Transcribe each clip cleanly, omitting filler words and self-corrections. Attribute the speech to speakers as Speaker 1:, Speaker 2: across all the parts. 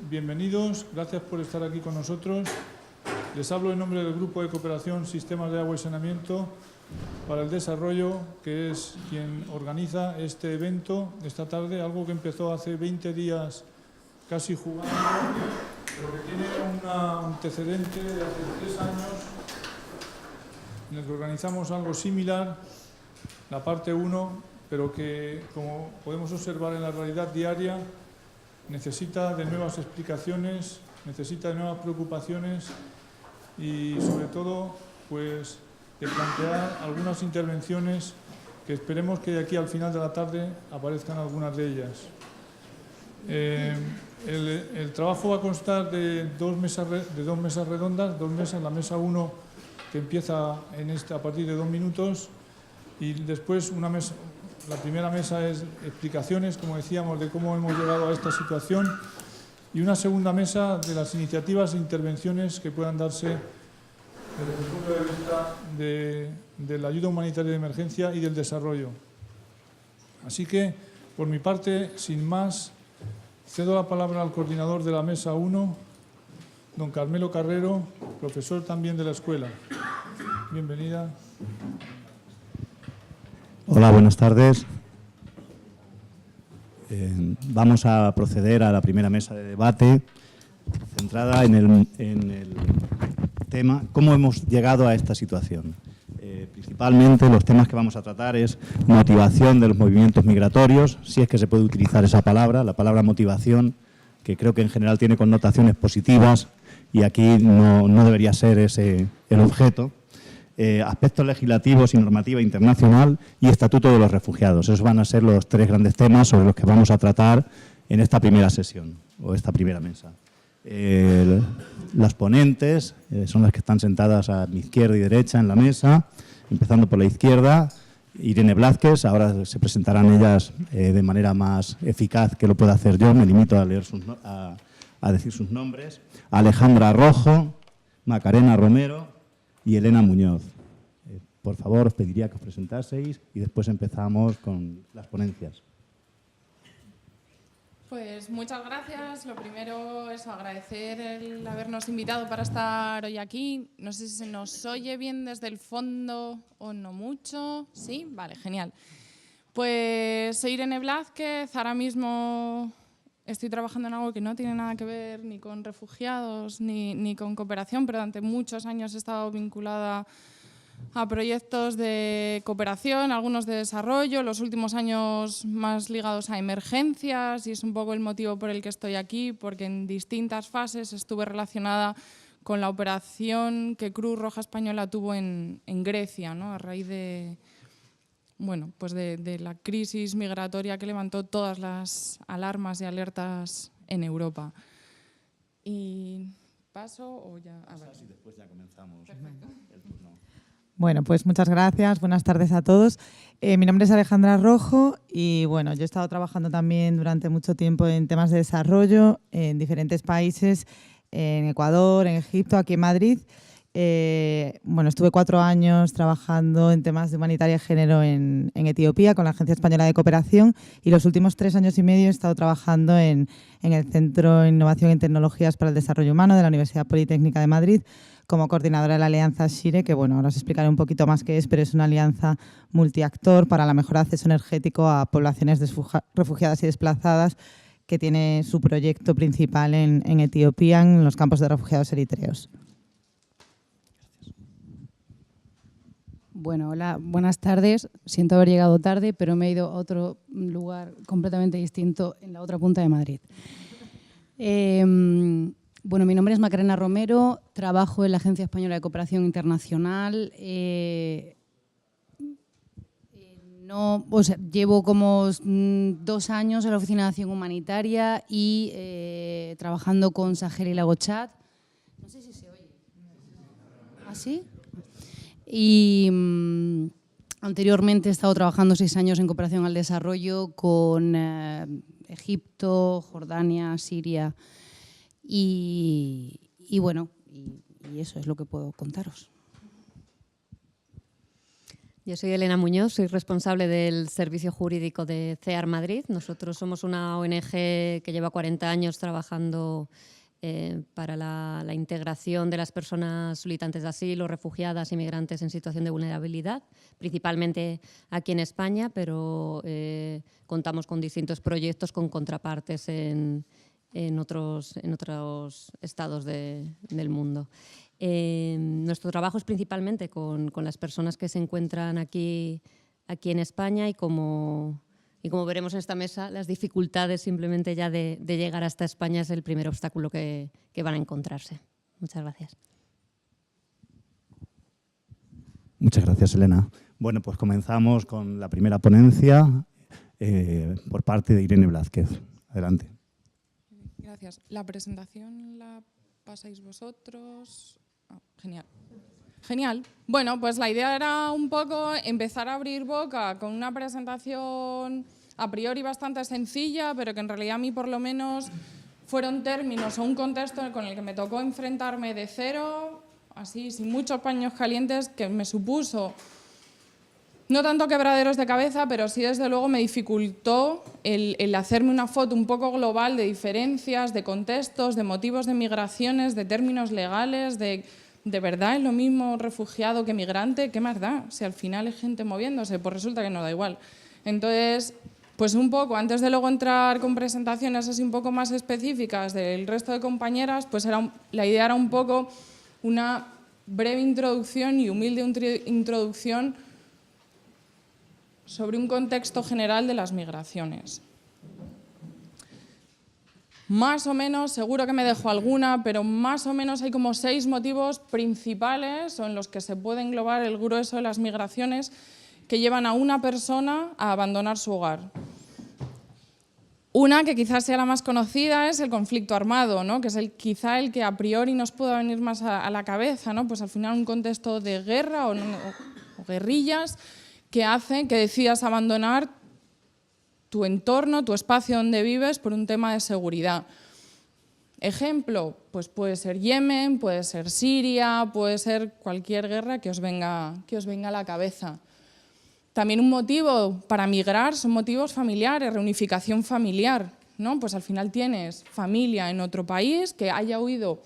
Speaker 1: bienvenidos, gracias por estar aquí con nosotros. Les hablo en nombre del Grupo de Cooperación Sistemas de Agua y Saneamiento para el Desarrollo, que es quien organiza este evento esta tarde, algo que empezó hace 20 días casi jugando, pero que tiene un antecedente de hace 3 años en el que organizamos algo similar, la parte 1, pero que, como podemos observar en la realidad diaria, necesita de nuevas explicaciones, necesita de nuevas preocupaciones y, sobre todo, pues, de plantear algunas intervenciones que esperemos que de aquí al final de la tarde aparezcan algunas de ellas. El trabajo va a constar de dos mesas redondas, la mesa 1 que empieza a partir de 2 minutos y después la primera mesa es explicaciones, como decíamos, de cómo hemos llegado a esta situación y una segunda mesa de las iniciativas e intervenciones que puedan darse desde el punto de vista de la ayuda humanitaria de emergencia y del desarrollo. Así que, por mi parte, sin más, cedo la palabra al coordinador de la mesa 1, don Carmelo Carrero, profesor también de la escuela. Bienvenida.
Speaker 2: Hola, buenas tardes. Vamos a proceder a la primera mesa de debate, centrada en el tema cómo hemos llegado a esta situación. Principalmente los temas que vamos a tratar es motivación de los movimientos migratorios, si es que se puede utilizar esa palabra, la palabra motivación, que creo que en general tiene connotaciones positivas y aquí no debería ser ese el objeto. Aspectos legislativos y normativa internacional y estatuto de los refugiados. Esos van a ser los 3 grandes temas sobre los que vamos a tratar en esta primera sesión o esta primera mesa. Las ponentes son las que están sentadas a mi izquierda y derecha en la mesa, empezando por la izquierda. Irene Blázquez, ahora se presentarán ellas de manera más eficaz que lo pueda hacer yo, me limito a decir sus nombres. Alejandra Rojo, Macarena Romero y Elena Muñoz. Por favor, os pediría que os presentaseis y después empezamos con las ponencias.
Speaker 3: Pues muchas gracias. Lo primero es agradecer el habernos invitado para estar hoy aquí. No sé si se nos oye bien desde el fondo o no mucho. ¿Sí? Vale, genial. Pues soy Irene Blázquez. Ahora mismo estoy trabajando en algo que no tiene nada que ver ni con refugiados ni con cooperación, pero durante muchos años he estado vinculada a proyectos de cooperación, algunos de desarrollo, los últimos años más ligados a emergencias, y es un poco el motivo por el que estoy aquí, porque en distintas fases estuve relacionada con la operación que Cruz Roja Española tuvo en Grecia, ¿no? A raíz de la crisis migratoria que levantó todas las alarmas y alertas en Europa. Y paso o ya. A ver.
Speaker 2: Y después ya comenzamos.
Speaker 3: Perfecto.
Speaker 2: El turno.
Speaker 4: Bueno, pues muchas gracias. Buenas tardes a todos. Mi nombre es Alejandra Rojo y bueno, yo he estado trabajando también durante mucho tiempo en temas de desarrollo en diferentes países, en Ecuador, en Egipto, aquí en Madrid. Estuve 4 años trabajando en temas de humanitaria y género en Etiopía con la Agencia Española de Cooperación y los últimos 3 años y medio he estado trabajando en el Centro de Innovación en Tecnologías para el Desarrollo Humano de la Universidad Politécnica de Madrid como coordinadora de la alianza SHIRE, que ahora os explicaré un poquito más qué es, pero es una alianza multiactor para la mejora de acceso energético a poblaciones refugiadas y desplazadas que tiene su proyecto principal en Etiopía, en los campos de refugiados eritreos.
Speaker 5: Bueno, hola, buenas tardes. Siento haber llegado tarde, pero me he ido a otro lugar completamente distinto en la otra punta de Madrid. Mi nombre es Macarena Romero, trabajo en la Agencia Española de Cooperación Internacional. Llevo como 2 años en la Oficina de Acción Humanitaria y trabajando con Sahel y Lago Chad. No sé si se oye. ¿Ah, sí? Y anteriormente he estado trabajando 6 años en cooperación al desarrollo con Egipto, Jordania, Siria y eso es lo que puedo contaros.
Speaker 6: Yo soy Elena Muñoz, soy responsable del servicio jurídico de CEAR Madrid. Nosotros somos una ONG que lleva 40 años trabajando para la integración de las personas solicitantes de asilo, refugiadas y migrantes en situación de vulnerabilidad, principalmente aquí en España, pero contamos con distintos proyectos con contrapartes en otros estados del mundo. Nuestro trabajo es principalmente con las personas que se encuentran aquí en España y como veremos en esta mesa, las dificultades simplemente ya de llegar hasta España es el primer obstáculo que van a encontrarse. Muchas gracias.
Speaker 2: Muchas gracias, Elena. Bueno, pues comenzamos con la primera ponencia por parte de Irene Blázquez. Adelante.
Speaker 3: Gracias. ¿La presentación la pasáis vosotros? Genial. Genial. Bueno, pues la idea era un poco empezar a abrir boca con una presentación a priori bastante sencilla, pero que en realidad a mí por lo menos fueron términos o un contexto con el que me tocó enfrentarme de cero, así sin muchos paños calientes, que me supuso no tanto quebraderos de cabeza, pero sí desde luego me dificultó el hacerme una foto un poco global de diferencias, de contextos, de motivos de migraciones, de términos legales, ¿de verdad es lo mismo refugiado que migrante? ¿Qué más da? Si al final es gente moviéndose, pues resulta que no da igual. Entonces, pues un poco, antes de luego entrar con presentaciones así un poco más específicas del resto de compañeras, pues la idea era un poco una breve introducción y humilde introducción sobre un contexto general de las migraciones. Más o menos, seguro que me dejo alguna, pero más o menos hay como 6 motivos principales o en los que se puede englobar el grueso de las migraciones que llevan a una persona a abandonar su hogar. Una, que quizás sea la más conocida, es el conflicto armado, ¿no? Que es quizá el que a priori nos pueda venir más a la cabeza, ¿no? Pues al final un contexto de guerra o guerrillas que hace que decidas abandonar tu entorno, tu espacio donde vives por un tema de seguridad. Ejemplo, pues puede ser Yemen, puede ser Siria, puede ser cualquier guerra que os venga a la cabeza. También un motivo para migrar son motivos familiares, reunificación familiar, ¿no? Pues al final tienes familia en otro país que haya huido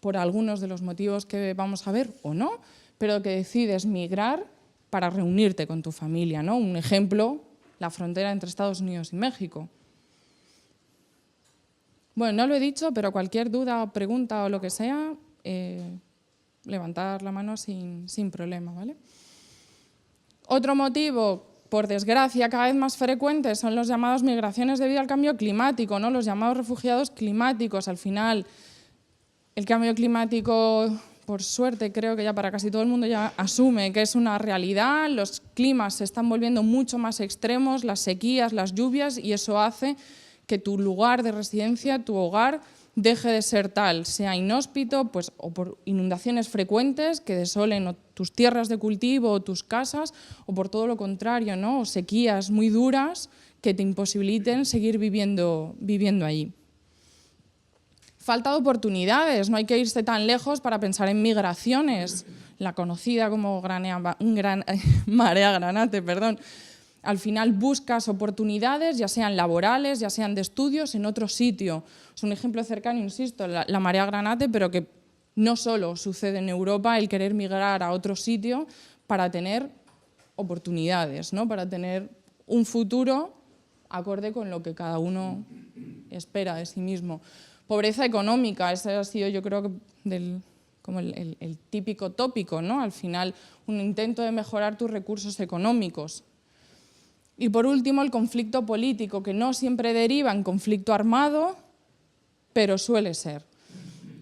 Speaker 3: por algunos de los motivos que vamos a ver o no, pero que decides migrar para reunirte con tu familia, ¿no? Un ejemplo, la frontera entre Estados Unidos y México. Bueno, no lo he dicho, pero cualquier duda o pregunta o lo que sea, levantar la mano sin problema, ¿vale? Otro motivo, por desgracia, cada vez más frecuente son los llamados migraciones debido al cambio climático, ¿no? Los llamados refugiados climáticos. Al final, el cambio climático, por suerte, creo que ya para casi todo el mundo ya asume que es una realidad. Los climas se están volviendo mucho más extremos, las sequías, las lluvias, y eso hace que tu lugar de residencia, tu hogar, deje de ser tal, sea inhóspito, pues, o por inundaciones frecuentes que desolen tus tierras de cultivo o tus casas, o por todo lo contrario, ¿no? O sequías muy duras que te imposibiliten seguir viviendo allí. Falta de oportunidades, no hay que irse tan lejos para pensar en migraciones, la conocida como marea granate, perdón. Al final buscas oportunidades, ya sean laborales, ya sean de estudios, en otro sitio. Es un ejemplo cercano, insisto, la marea granate, pero que no solo sucede en Europa el querer migrar a otro sitio para tener oportunidades, ¿no? Para tener un futuro acorde con lo que cada uno espera de sí mismo. Pobreza económica, ese ha sido, yo creo, como el típico tópico, ¿no? Al final, un intento de mejorar tus recursos económicos. Y por último, el conflicto político, que no siempre deriva en conflicto armado, pero suele ser.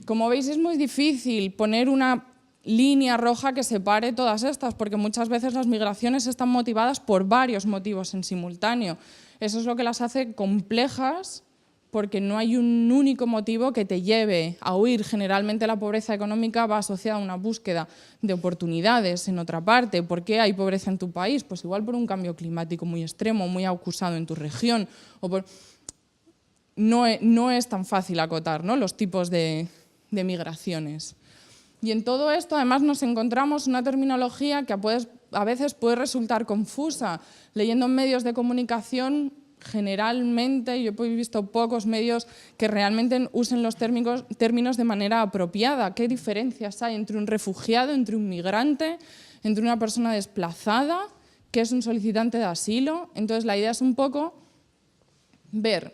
Speaker 3: Como veis, es muy difícil poner una línea roja que separe todas estas, porque muchas veces las migraciones están motivadas por varios motivos en simultáneo. Eso es lo que las hace complejas, porque no hay un único motivo que te lleve a huir. Generalmente la pobreza económica va asociada a una búsqueda de oportunidades en otra parte. ¿Por qué hay pobreza en tu país? Pues igual por un cambio climático muy extremo, muy acusado en tu región. No es tan fácil acotar, ¿no? Los tipos de migraciones. Y en todo esto, además, nos encontramos una terminología que a veces puede resultar confusa. Leyendo en medios de comunicación, generalmente, yo he visto pocos medios que realmente usen los términos de manera apropiada. ¿Qué diferencias hay entre un refugiado, entre un migrante, entre una persona desplazada, que es un solicitante de asilo? Entonces, la idea es un poco ver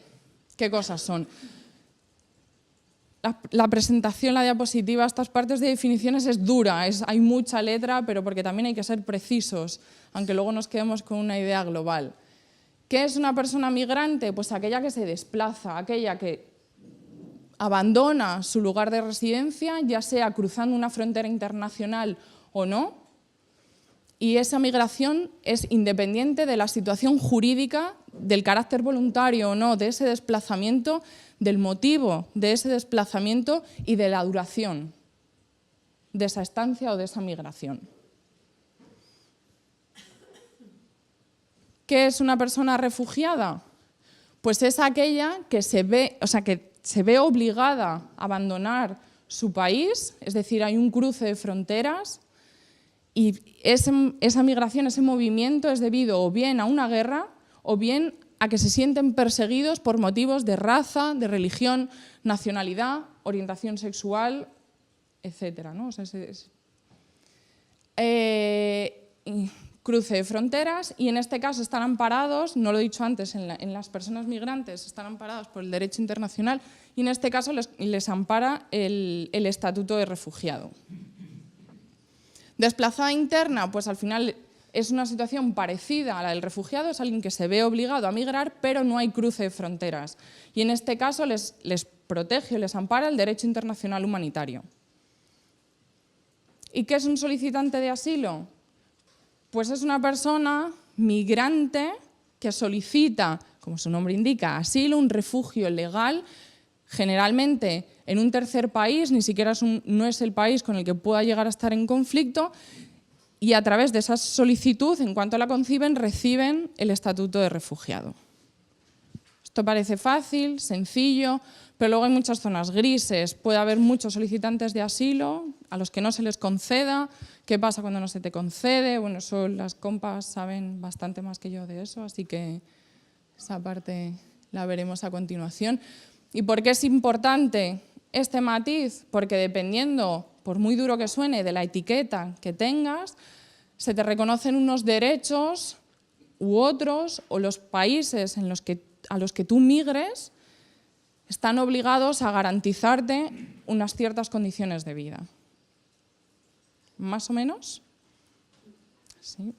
Speaker 3: qué cosas son. La presentación, la diapositiva, estas partes de definiciones es dura, hay mucha letra, pero porque también hay que ser precisos, aunque luego nos quedemos con una idea global. ¿Qué es una persona migrante? Pues aquella que se desplaza, aquella que abandona su lugar de residencia, ya sea cruzando una frontera internacional o no, y esa migración es independiente de la situación jurídica, del carácter voluntario o no de ese desplazamiento, del motivo de ese desplazamiento y de la duración de esa estancia o de esa migración. ¿Qué es una persona refugiada? Pues es aquella que se ve obligada a abandonar su país, es decir, hay un cruce de fronteras y esa migración, ese movimiento es debido o bien a una guerra o bien a que se sienten perseguidos por motivos de raza, de religión, nacionalidad, orientación sexual, etc., ¿no? O sea, cruce de fronteras y en este caso están amparados, no lo he dicho antes, en las personas migrantes están amparados por el derecho internacional y en este caso les ampara el estatuto de refugiado. Desplazada interna, pues al final es una situación parecida a la del refugiado, es alguien que se ve obligado a migrar, pero no hay cruce de fronteras. Y en este caso les protege, les ampara el derecho internacional humanitario. ¿Y qué es un solicitante de asilo? Pues es una persona migrante que solicita, como su nombre indica, asilo, un refugio legal, generalmente en un tercer país, ni siquiera no es el país con el que pueda llegar a estar en conflicto, y a través de esa solicitud, en cuanto la conciben, reciben el estatuto de refugiado. Esto parece fácil, sencillo, pero luego hay muchas zonas grises. Puede haber muchos solicitantes de asilo a los que no se les conceda. ¿Qué pasa cuando no se te concede? Bueno, eso las compas saben bastante más que yo de eso, así que esa parte la veremos a continuación. ¿Y por qué es importante este matiz? Porque dependiendo, por muy duro que suene, de la etiqueta que tengas, se te reconocen unos derechos u otros, o los países a los que tú migres están obligados a garantizarte unas ciertas condiciones de vida. ¿Más o menos? Sí.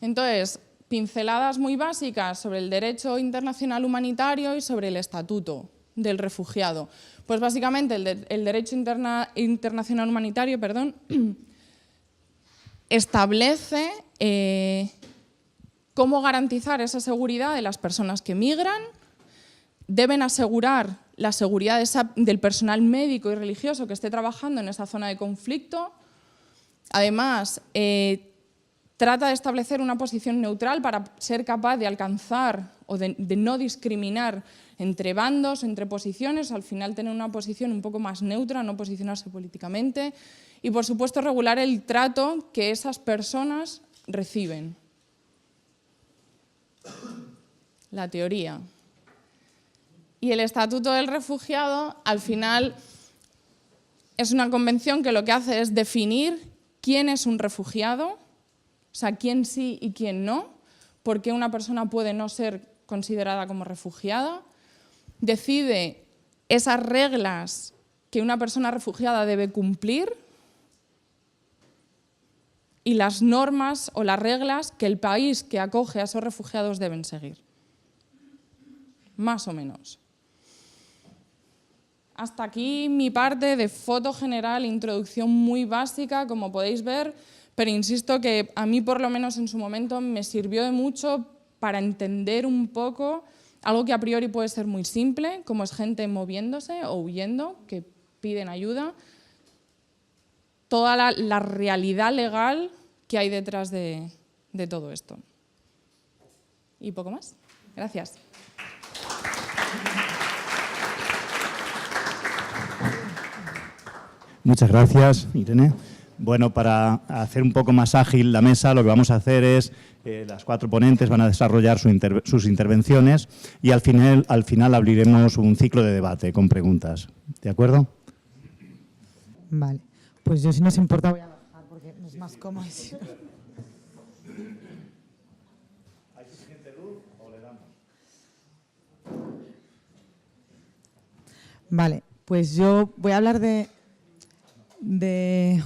Speaker 3: Entonces, pinceladas muy básicas sobre el derecho internacional humanitario y sobre el estatuto del refugiado. Pues básicamente el derecho internacional humanitario, establece cómo garantizar esa seguridad de las personas que migran. Deben asegurar la seguridad del personal médico y religioso que esté trabajando en esa zona de conflicto. Además, trata de establecer una posición neutral para ser capaz de alcanzar o de no discriminar entre bandos, entre posiciones, al final tener una posición un poco más neutra, no posicionarse políticamente y, por supuesto, regular el trato que esas personas reciben. La teoría. Y el Estatuto del Refugiado, al final, es una convención que lo que hace es definir quién es un refugiado, o sea, quién sí y quién no, por qué una persona puede no ser considerada como refugiada, decide esas reglas que una persona refugiada debe cumplir y las normas o las reglas que el país que acoge a esos refugiados deben seguir. Más o menos. Hasta aquí mi parte de foto general, introducción muy básica, como podéis ver, pero insisto que a mí por lo menos en su momento me sirvió de mucho para entender un poco algo que a priori puede ser muy simple, como es gente moviéndose o huyendo, que piden ayuda, toda la realidad legal que hay detrás de todo esto. Y poco más. Gracias.
Speaker 2: Muchas gracias, Irene. Bueno, para hacer un poco más ágil la mesa, lo que vamos a hacer es, las 4 ponentes van a desarrollar sus intervenciones y al final abriremos un ciclo de debate con preguntas. ¿De acuerdo?
Speaker 4: Vale, pues yo si no os importa voy a bajar porque no es más cómodo.
Speaker 2: ¿Hay suficiente luz o le damos?
Speaker 4: Vale, pues yo voy a hablar de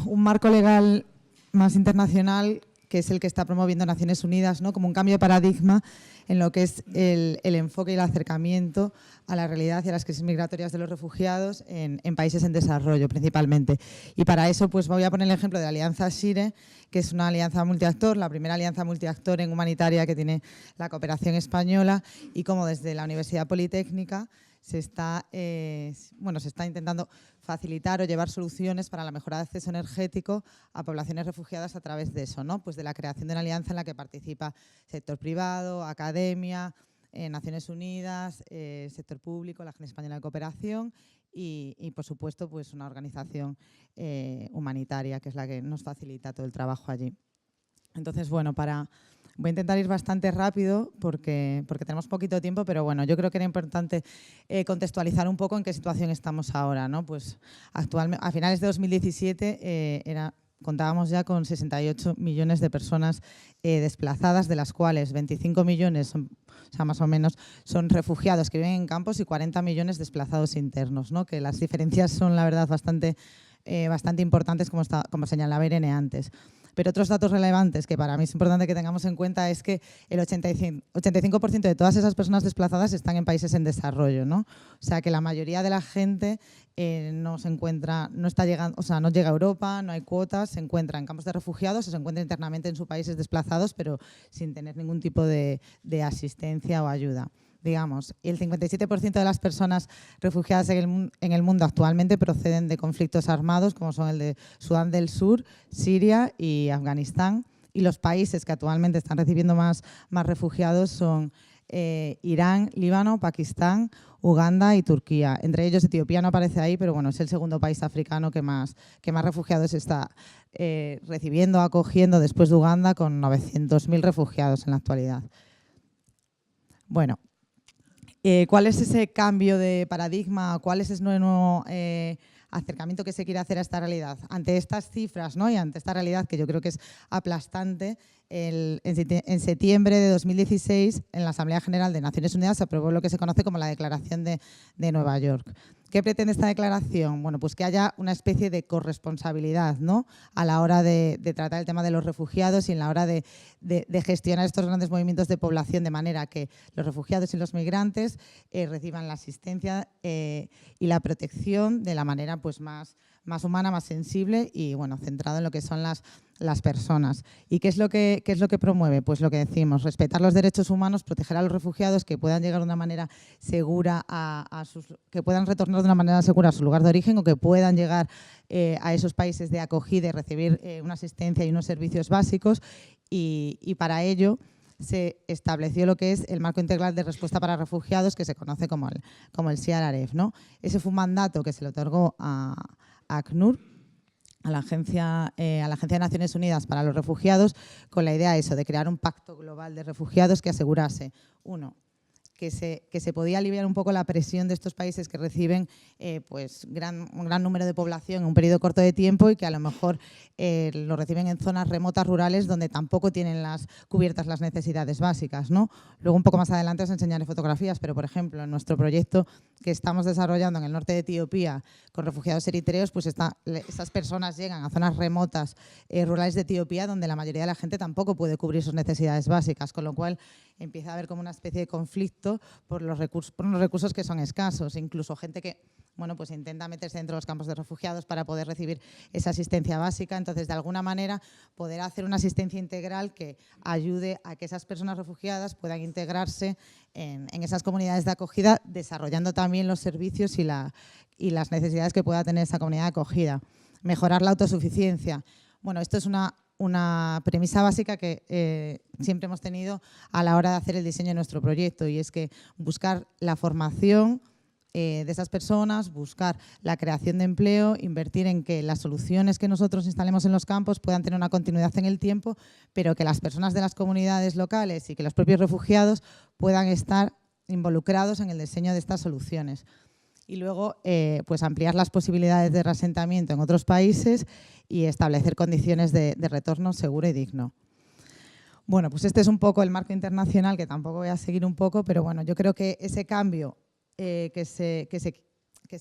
Speaker 4: un marco legal más internacional que es el que está promoviendo Naciones Unidas, ¿no? Como un cambio de paradigma en lo que es el enfoque y el acercamiento a la realidad y a las crisis migratorias de los refugiados en países en desarrollo principalmente. Y para eso pues voy a poner el ejemplo de la Alianza SHIRE, que es una alianza multiactor, la primera alianza multiactor en humanitaria que tiene la cooperación española, y como desde la Universidad Politécnica se está intentando facilitar o llevar soluciones para la mejora de acceso energético a poblaciones refugiadas a través de eso, ¿no? Pues de la creación de una alianza en la que participa sector privado, academia, Naciones Unidas, sector público, la Agencia Española de Cooperación y por supuesto, pues una organización humanitaria que es la que nos facilita todo el trabajo allí. Entonces, bueno, voy a intentar ir bastante rápido porque tenemos poquito tiempo, pero bueno, yo creo que era importante contextualizar un poco en qué situación estamos ahora, ¿no? Pues actualmente, a finales de 2017 contábamos ya con 68 millones de personas desplazadas, de las cuales 25 millones, o sea, más o menos, son refugiados que viven en campos y 40 millones desplazados internos, ¿no? Que las diferencias son, la verdad, bastante importantes, como señalaba Irene antes. Pero otros datos relevantes que para mí es importante que tengamos en cuenta es que el 85% de todas esas personas desplazadas están en países en desarrollo, ¿no? O sea, que la mayoría de la gente no llega a Europa, no hay cuotas, se encuentra en campos de refugiados o se encuentra internamente en sus países desplazados, pero sin tener ningún tipo de asistencia o ayuda. Digamos, el 57% de las personas refugiadas en el mundo actualmente proceden de conflictos armados, como son el de Sudán del Sur, Siria y Afganistán. Y los países que actualmente están recibiendo más refugiados son Irán, Líbano, Pakistán, Uganda y Turquía. Entre ellos Etiopía no aparece ahí, pero bueno, es el segundo país africano que más refugiados está recibiendo, acogiendo después de Uganda, con 900.000 refugiados en la actualidad. Bueno, ¿cuál es ese cambio de paradigma? ¿Cuál es ese nuevo acercamiento que se quiere hacer a esta realidad? Ante estas cifras, ¿no? Y ante esta realidad que yo creo que es aplastante, en septiembre de 2016 en la Asamblea General de Naciones Unidas se aprobó lo que se conoce como la Declaración de Nueva York. ¿Qué pretende esta declaración? Bueno, pues que haya una especie de corresponsabilidad, ¿no? A la hora de tratar el tema de los refugiados y en la hora de gestionar estos grandes movimientos de población, de manera que los refugiados y los migrantes reciban la asistencia y la protección de la manera pues más humana, más sensible y bueno, centrado en lo que son las personas. ¿Y qué es lo que promueve? Pues lo que decimos, respetar los derechos humanos, proteger a los refugiados, que puedan llegar de una manera segura que puedan retornar de una manera segura a su lugar de origen o que puedan llegar a esos países de acogida y recibir una asistencia y unos servicios básicos y para ello se estableció lo que es el Marco Integral de Respuesta para Refugiados, que se conoce como el CIARAREF, ¿no? Ese fue un mandato que se le otorgó a ACNUR, a la Agencia de Naciones Unidas para los Refugiados, con la idea de crear un pacto global de refugiados que asegurase, uno, que se podía aliviar un poco la presión de estos países que reciben un gran número de población en un periodo corto de tiempo y que a lo mejor lo reciben en zonas remotas, rurales, donde tampoco tienen cubiertas las necesidades básicas, ¿no? Luego, un poco más adelante, os enseñaré fotografías, pero, por ejemplo, en nuestro proyecto que estamos desarrollando en el norte de Etiopía con refugiados eritreos, pues esas personas llegan a zonas remotas, rurales de Etiopía, donde la mayoría de la gente tampoco puede cubrir sus necesidades básicas, con lo cual empieza a haber como una especie de conflicto por unos recursos que son escasos, incluso gente que pues intenta meterse dentro de los campos de refugiados para poder recibir esa asistencia básica. Entonces, de alguna manera, poder hacer una asistencia integral que ayude a que esas personas refugiadas puedan integrarse en esas comunidades de acogida, desarrollando también los servicios y las necesidades que pueda tener esa comunidad de acogida. Mejorar la autosuficiencia. Bueno, esto es una premisa básica que siempre hemos tenido a la hora de hacer el diseño de nuestro proyecto, y es que buscar la formación de esas personas, buscar la creación de empleo, invertir en que las soluciones que nosotros instalemos en los campos puedan tener una continuidad en el tiempo, pero que las personas de las comunidades locales y que los propios refugiados puedan estar involucrados en el diseño de estas soluciones. Y luego pues ampliar las posibilidades de reasentamiento en otros países y establecer condiciones de retorno seguro y digno. Bueno, pues este es un poco el marco internacional, que tampoco voy a seguir un poco, pero bueno, yo creo que ese cambio que se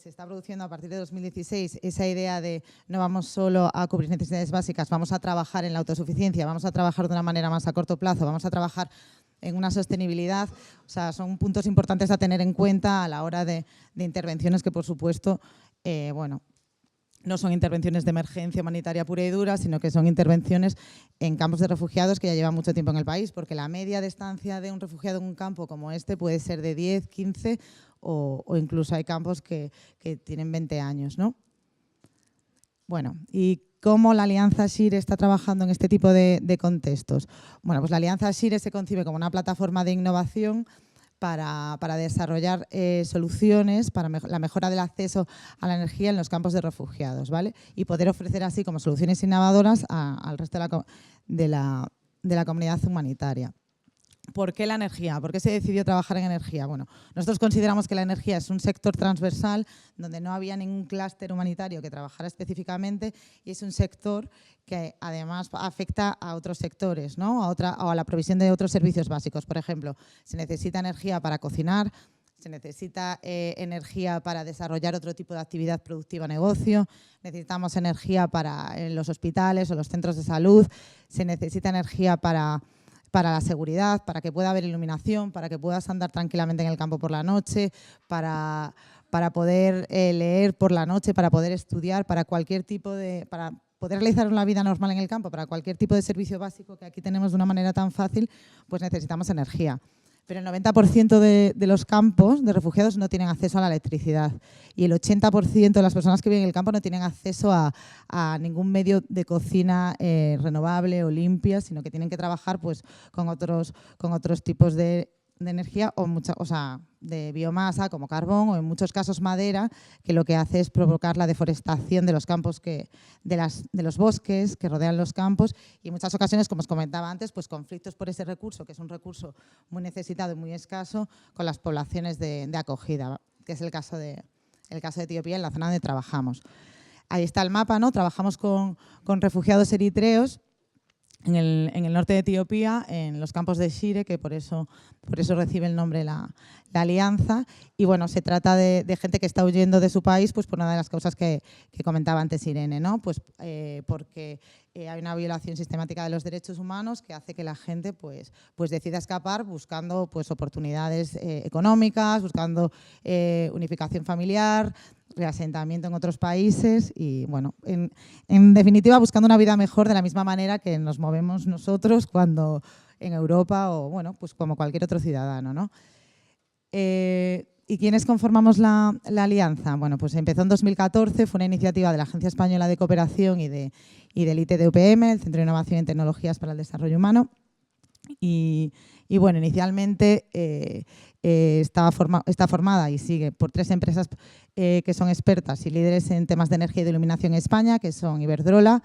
Speaker 4: está produciendo a partir de 2016, esa idea de no vamos solo a cubrir necesidades básicas, vamos a trabajar en la autosuficiencia, vamos a trabajar de una manera más a corto plazo, vamos a trabajar en una sostenibilidad, o sea, son puntos importantes a tener en cuenta a la hora de intervenciones que, por supuesto, bueno, no son intervenciones de emergencia humanitaria pura y dura, sino que son intervenciones en campos de refugiados que ya llevan mucho tiempo en el país, porque la media de estancia de un refugiado en un campo como este puede ser de 10, 15 o incluso hay campos que tienen 20 años, ¿no? Bueno, ¿y cómo la Alianza SHIRE está trabajando en este tipo de contextos? Bueno, pues la Alianza SHIRE se concibe como una plataforma de innovación para desarrollar soluciones para la mejora del acceso a la energía en los campos de refugiados, ¿vale? Y poder ofrecer así como soluciones innovadoras al resto de la comunidad humanitaria. ¿Por qué la energía? ¿Por qué se decidió trabajar en energía? Bueno, nosotros consideramos que la energía es un sector transversal donde no había ningún clúster humanitario que trabajara específicamente y es un sector que además afecta a otros sectores, ¿no? a la provisión de otros servicios básicos. Por ejemplo, se necesita energía para cocinar, se necesita energía para desarrollar otro tipo de actividad productiva o negocio, necesitamos energía para los hospitales o los centros de salud, se necesita energía para la seguridad, para que pueda haber iluminación, para que puedas andar tranquilamente en el campo por la noche, para poder leer por la noche, para poder estudiar, para poder realizar una vida normal en el campo, para cualquier tipo de servicio básico que aquí tenemos de una manera tan fácil, pues necesitamos energía. Pero el 90% de los campos de refugiados no tienen acceso a la electricidad y el 80% de las personas que viven en el campo no tienen acceso a ningún medio de cocina renovable o limpia, sino que tienen que trabajar pues, con otros tipos de energía o sea, de biomasa como carbón o en muchos casos madera, que lo que hace es provocar la deforestación de los campos, de los bosques que rodean los campos y en muchas ocasiones, como os comentaba antes, pues conflictos por ese recurso, que es un recurso muy necesitado y muy escaso, con las poblaciones de acogida, que es el caso de Etiopía, en la zona donde trabajamos. Ahí está el mapa, ¿no? Trabajamos con refugiados eritreos en el norte de Etiopía, en los campos de Shire, que por eso recibe el nombre la alianza. Y bueno, se trata de gente que está huyendo de su país pues por una de las causas que comentaba antes Irene, ¿no? Pues porque hay una violación sistemática de los derechos humanos que hace que la gente pues decida escapar buscando pues oportunidades económicas, buscando unificación familiar, reasentamiento en otros países y, bueno, en definitiva, buscando una vida mejor de la misma manera que nos movemos nosotros cuando en Europa o, bueno, pues como cualquier otro ciudadano, ¿no? ¿Y quiénes conformamos la alianza? Bueno, pues empezó en 2014, fue una iniciativa de la Agencia Española de Cooperación y del ITDUPM, el Centro de Innovación y Tecnologías para el Desarrollo Humano. Y bueno, inicialmente está formada y sigue por 3 empresas que son expertas y líderes en temas de energía y de iluminación en España, que son Iberdrola,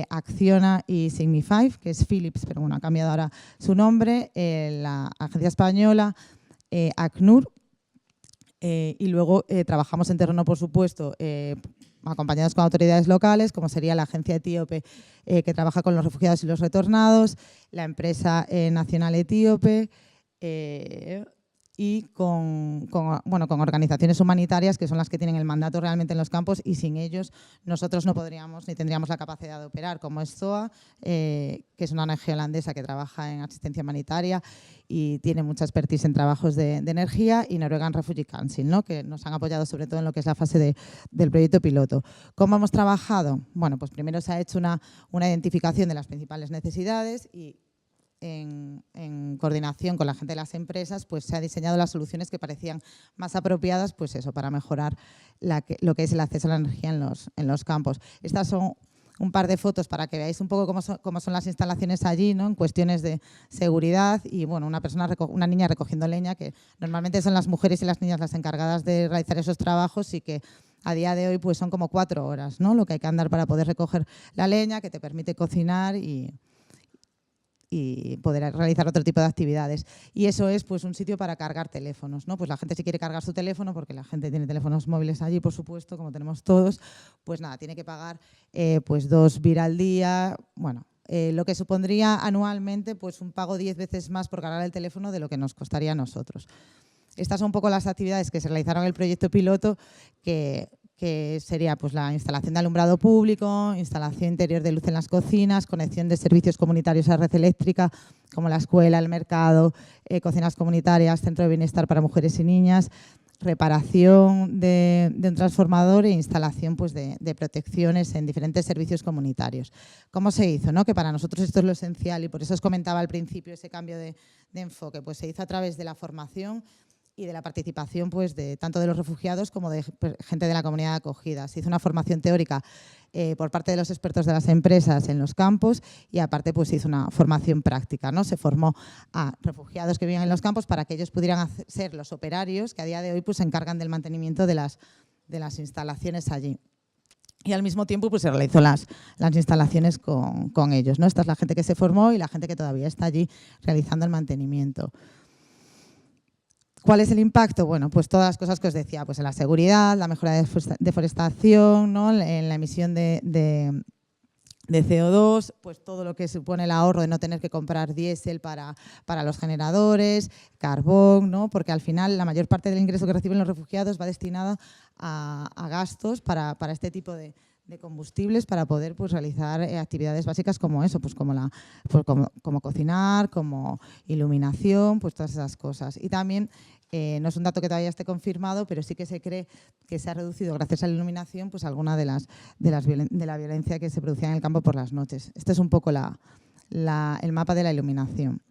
Speaker 4: Acciona y Signify, que es Philips, pero bueno, ha cambiado ahora su nombre, la Agencia Española, ACNUR, y luego trabajamos en terreno, por supuesto, acompañados con autoridades locales, como sería la Agencia Etíope, que trabaja con los refugiados y los retornados, la empresa nacional etíope y con organizaciones humanitarias que son las que tienen el mandato realmente en los campos y sin ellos nosotros no podríamos ni tendríamos la capacidad de operar, como es ZOA, que es una ONG holandesa que trabaja en asistencia humanitaria y tiene mucha expertise en trabajos de energía, y Norwegian Refugee Council, ¿no? Que nos han apoyado sobre todo en lo que es la fase del proyecto piloto. ¿Cómo hemos trabajado? Bueno, pues primero se ha hecho una identificación de las principales necesidades y en coordinación con la gente de las empresas, pues se han diseñado las soluciones que parecían más apropiadas, pues eso, para mejorar lo que es el acceso a la energía en los campos. Estas son un par de fotos para que veáis un poco cómo son las instalaciones allí, ¿no? En cuestiones de seguridad y bueno, una niña recogiendo leña, que normalmente son las mujeres y las niñas las encargadas de realizar esos trabajos y que a día de hoy pues son como 4 horas, ¿no? Lo que hay que andar para poder recoger la leña, que te permite cocinar y poder realizar otro tipo de actividades. Y eso es pues un sitio para cargar teléfonos, ¿no? Pues la gente si quiere cargar su teléfono, porque la gente tiene teléfonos móviles allí, por supuesto, como tenemos todos, pues nada, tiene que pagar pues 2 BIR al día, bueno, lo que supondría anualmente pues un pago 10 veces más por cargar el teléfono de lo que nos costaría a nosotros. Estas son un poco las actividades que se realizaron en el proyecto piloto, que sería pues la instalación de alumbrado público, instalación interior de luz en las cocinas, conexión de servicios comunitarios a red eléctrica, como la escuela, el mercado, cocinas comunitarias, centro de bienestar para mujeres y niñas, reparación de un transformador e instalación pues, de protecciones en diferentes servicios comunitarios. ¿Cómo se hizo? ¿No? Que para nosotros esto es lo esencial y por eso os comentaba al principio ese cambio de enfoque. Pues se hizo a través de la formación y de la participación pues, tanto de los refugiados como de gente de la comunidad de acogida. Se hizo una formación teórica por parte de los expertos de las empresas en los campos y aparte pues, se hizo una formación práctica, ¿no? Se formó a refugiados que vivían en los campos para que ellos pudieran ser los operarios que a día de hoy pues, se encargan del mantenimiento de las instalaciones allí. Y al mismo tiempo pues, se realizó las instalaciones con ellos, ¿no? Esta es la gente que se formó y la gente que todavía está allí realizando el mantenimiento. ¿Cuál es el impacto? Bueno, pues todas las cosas que os decía, pues en la seguridad, la mejora de deforestación, ¿no? En la emisión de CO2, pues todo lo que supone el ahorro de no tener que comprar diésel para los generadores, carbón, ¿no? Porque al final la mayor parte del ingreso que reciben los refugiados va destinado a gastos para este tipo de combustibles para poder pues, realizar actividades básicas como eso, pues como cocinar, como iluminación, pues todas esas cosas. Y también, no es un dato que todavía esté confirmado, pero sí que se cree que se ha reducido gracias a la iluminación pues alguna de la violencia que se producía en el campo por las noches. Este es un poco el mapa de la iluminación.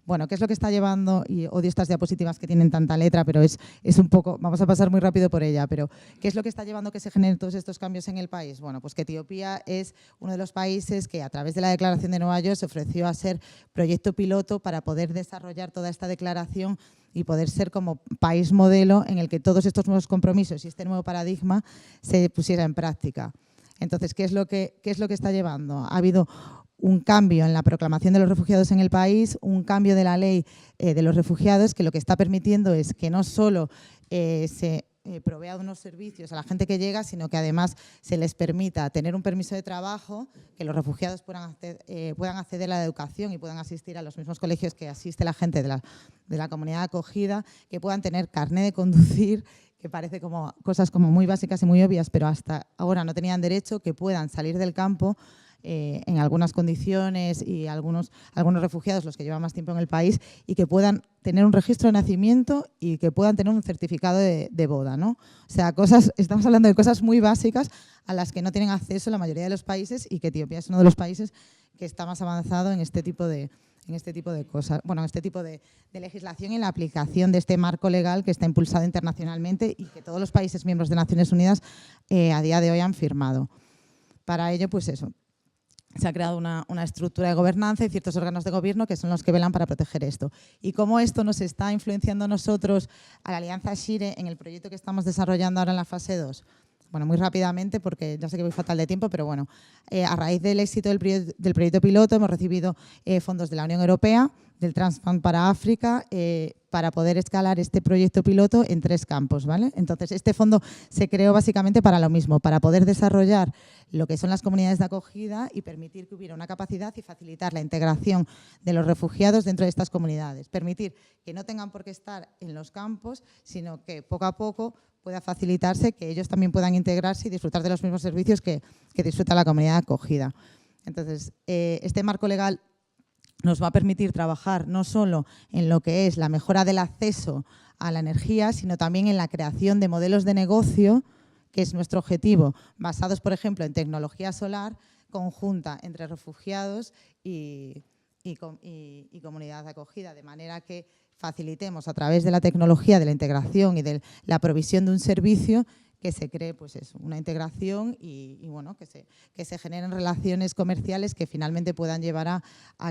Speaker 4: Bueno, ¿qué es lo que está llevando? Y odio estas diapositivas que tienen tanta letra, pero es un poco, vamos a pasar muy rápido por ella, pero ¿qué es lo que está llevando que se generen todos estos cambios en el país? Bueno, pues que Etiopía es uno de los países que a través de la Declaración de Nueva York se ofreció a ser proyecto piloto para poder desarrollar toda esta declaración y poder ser como país modelo en el que todos estos nuevos compromisos y este nuevo paradigma se pusiera en práctica. Entonces, ¿qué es lo que está llevando? Ha habido un cambio en la proclamación de los refugiados en el país, un cambio de la ley de los refugiados, que lo que está permitiendo es que no solo se provea unos servicios a la gente que llega, sino que además se les permita tener un permiso de trabajo, que los refugiados puedan acceder a la educación y puedan asistir a los mismos colegios que asiste la gente de la comunidad acogida, que puedan tener carné de conducir, que parece como cosas como muy básicas y muy obvias, pero hasta ahora no tenían derecho, que puedan salir del campo en algunas condiciones y algunos refugiados, los que llevan más tiempo en el país, y que puedan tener un registro de nacimiento y que puedan tener un certificado de boda, ¿no? O sea, estamos hablando de cosas muy básicas a las que no tienen acceso la mayoría de los países y que Etiopía es uno de los países que está más avanzado en este tipo de cosas, bueno, en este tipo de legislación y en la aplicación de este marco legal que está impulsado internacionalmente y que todos los países miembros de Naciones Unidas a día de hoy han firmado. Para ello, pues eso, se ha creado una estructura de gobernanza y ciertos órganos de gobierno que son los que velan para proteger esto. Y cómo esto nos está influenciando a nosotros, a la Alianza Shire, en el proyecto que estamos desarrollando ahora en la fase 2. Bueno, muy rápidamente, porque ya sé que voy fatal de tiempo, pero bueno, a raíz del éxito del proyecto piloto hemos recibido fondos de la Unión Europea, del Transfund para África, para poder escalar este proyecto piloto en 3 campos, ¿vale? Entonces, este fondo se creó básicamente para lo mismo, para poder desarrollar lo que son las comunidades de acogida y permitir que hubiera una capacidad y facilitar la integración de los refugiados dentro de estas comunidades. Permitir que no tengan por qué estar en los campos, sino que poco a poco pueda facilitarse que ellos también puedan integrarse y disfrutar de los mismos servicios que disfruta la comunidad de acogida. Entonces, este marco legal nos va a permitir trabajar no solo en lo que es la mejora del acceso a la energía, sino también en la creación de modelos de negocio, que es nuestro objetivo, basados, por ejemplo, en tecnología solar conjunta entre refugiados y comunidad de acogida, de manera que facilitemos a través de la tecnología, de la integración y de la provisión de un servicio, que se cree pues eso, una integración y bueno, que se generen relaciones comerciales que finalmente puedan llevar a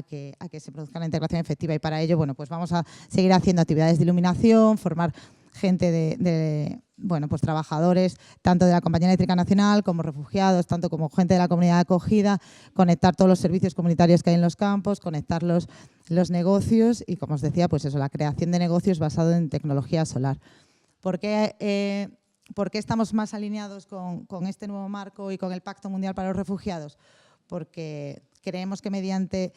Speaker 4: que se produzca la integración efectiva. Y para ello, bueno, pues vamos a seguir haciendo actividades de iluminación, formar gente bueno, pues trabajadores tanto de la Compañía Eléctrica Nacional como refugiados, tanto como gente de la comunidad de acogida, conectar todos los servicios comunitarios que hay en los campos, conectar los negocios y, como os decía, pues eso, la creación de negocios basado en tecnología solar. ¿Por qué estamos más alineados con este nuevo marco y con el Pacto Mundial para los Refugiados? Porque creemos que mediante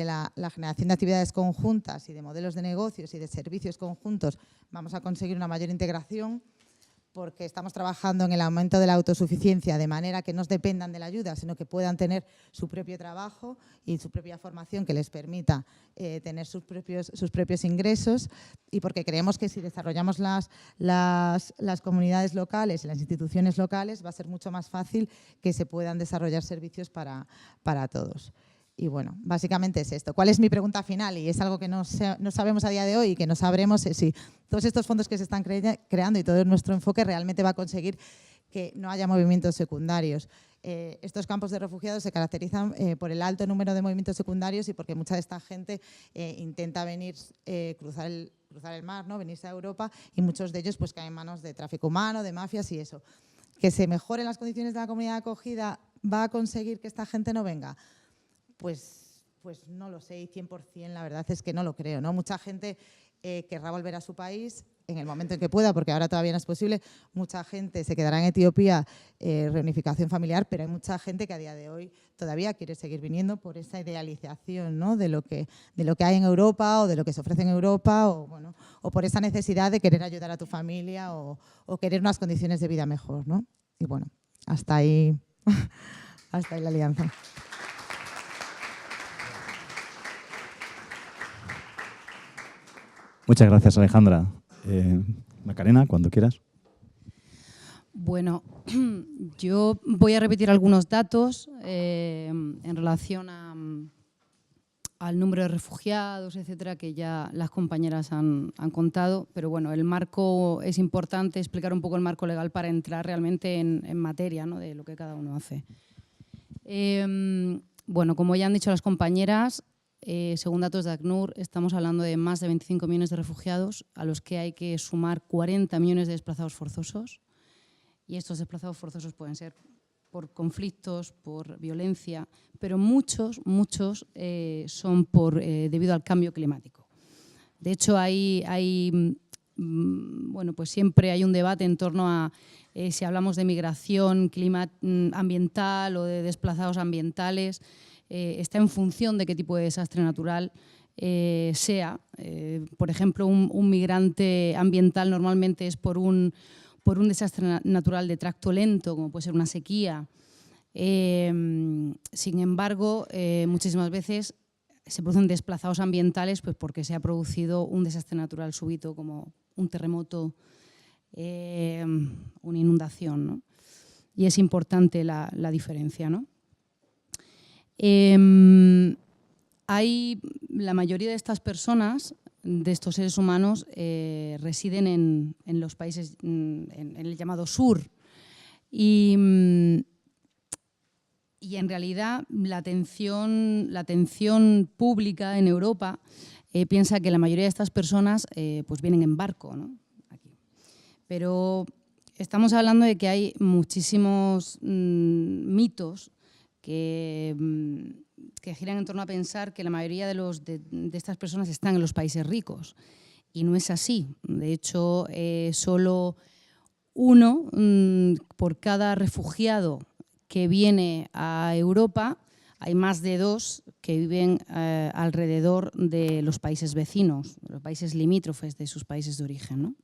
Speaker 4: la generación de actividades conjuntas y de modelos de negocios y de servicios conjuntos vamos a conseguir una mayor integración, porque estamos trabajando en el aumento de la autosuficiencia de manera que no dependan de la ayuda, sino que puedan tener su propio trabajo y su propia formación que les permita tener sus propios ingresos, y porque creemos que si desarrollamos las comunidades locales y las instituciones locales va a ser mucho más fácil que se puedan desarrollar servicios para todos. Y bueno, básicamente es esto. ¿Cuál es mi pregunta final? Y es algo que no sabemos a día de hoy y que no sabremos si todos estos fondos que se están creando y todo nuestro enfoque realmente va a conseguir que no haya movimientos secundarios. Estos campos de refugiados se caracterizan por el alto número de movimientos secundarios y porque mucha de esta gente intenta venir, cruzar el mar, ¿no? Venirse a Europa, y muchos de ellos pues caen en manos de tráfico humano, de mafias y eso. ¿Que se mejoren las condiciones de la comunidad de acogida va a conseguir que esta gente no venga? Pues no lo sé, y 100% la verdad es que no lo creo, ¿no? Mucha gente querrá volver a su país en el momento en que pueda, porque ahora todavía no es posible. Mucha gente se quedará en Etiopía, reunificación familiar, pero hay mucha gente que a día de hoy todavía quiere seguir viniendo por esa idealización, ¿no? de lo que hay en Europa o de lo que se ofrece en Europa, o por esa necesidad de querer ayudar a tu familia o querer unas condiciones de vida mejor, ¿no? Y bueno, hasta ahí la alianza.
Speaker 2: Muchas gracias, Alejandra. Macarena, cuando quieras.
Speaker 5: Bueno, yo voy a repetir algunos datos en relación al número de refugiados, etcétera, que ya las compañeras han contado, pero bueno, el marco es importante, explicar un poco el marco legal para entrar realmente en materia, ¿no? De lo que cada uno hace. Bueno, como ya han dicho las compañeras, según datos de ACNUR, estamos hablando de más de 25 millones de refugiados, a los que hay que sumar 40 millones de desplazados forzosos. Y estos desplazados forzosos pueden ser por conflictos, por violencia, pero muchos son debido al cambio climático. De hecho, bueno, pues siempre hay un debate en torno a si hablamos de migración ambiental o de desplazados ambientales. Está en función de qué tipo de desastre natural sea. Por ejemplo, un migrante ambiental normalmente es por un desastre natural de tracto lento, como puede ser una sequía. Sin embargo, muchísimas veces se producen desplazados ambientales pues porque se ha producido un desastre natural súbito, como un terremoto, una inundación, ¿no? Y es importante la diferencia, ¿no? La mayoría de estas personas, de estos seres humanos, residen en los países, en el llamado sur. Y en realidad la atención pública en Europa piensa que la mayoría de estas personas pues vienen en barco, ¿no? Aquí. Pero estamos hablando de que hay muchísimos mitos que giran en torno a pensar que la mayoría de estas personas están en los países ricos. Y no es así. De hecho, solo uno por cada refugiado que viene a Europa, hay más de 2 que viven alrededor de los países vecinos, los países limítrofes de sus países de origen, ¿no?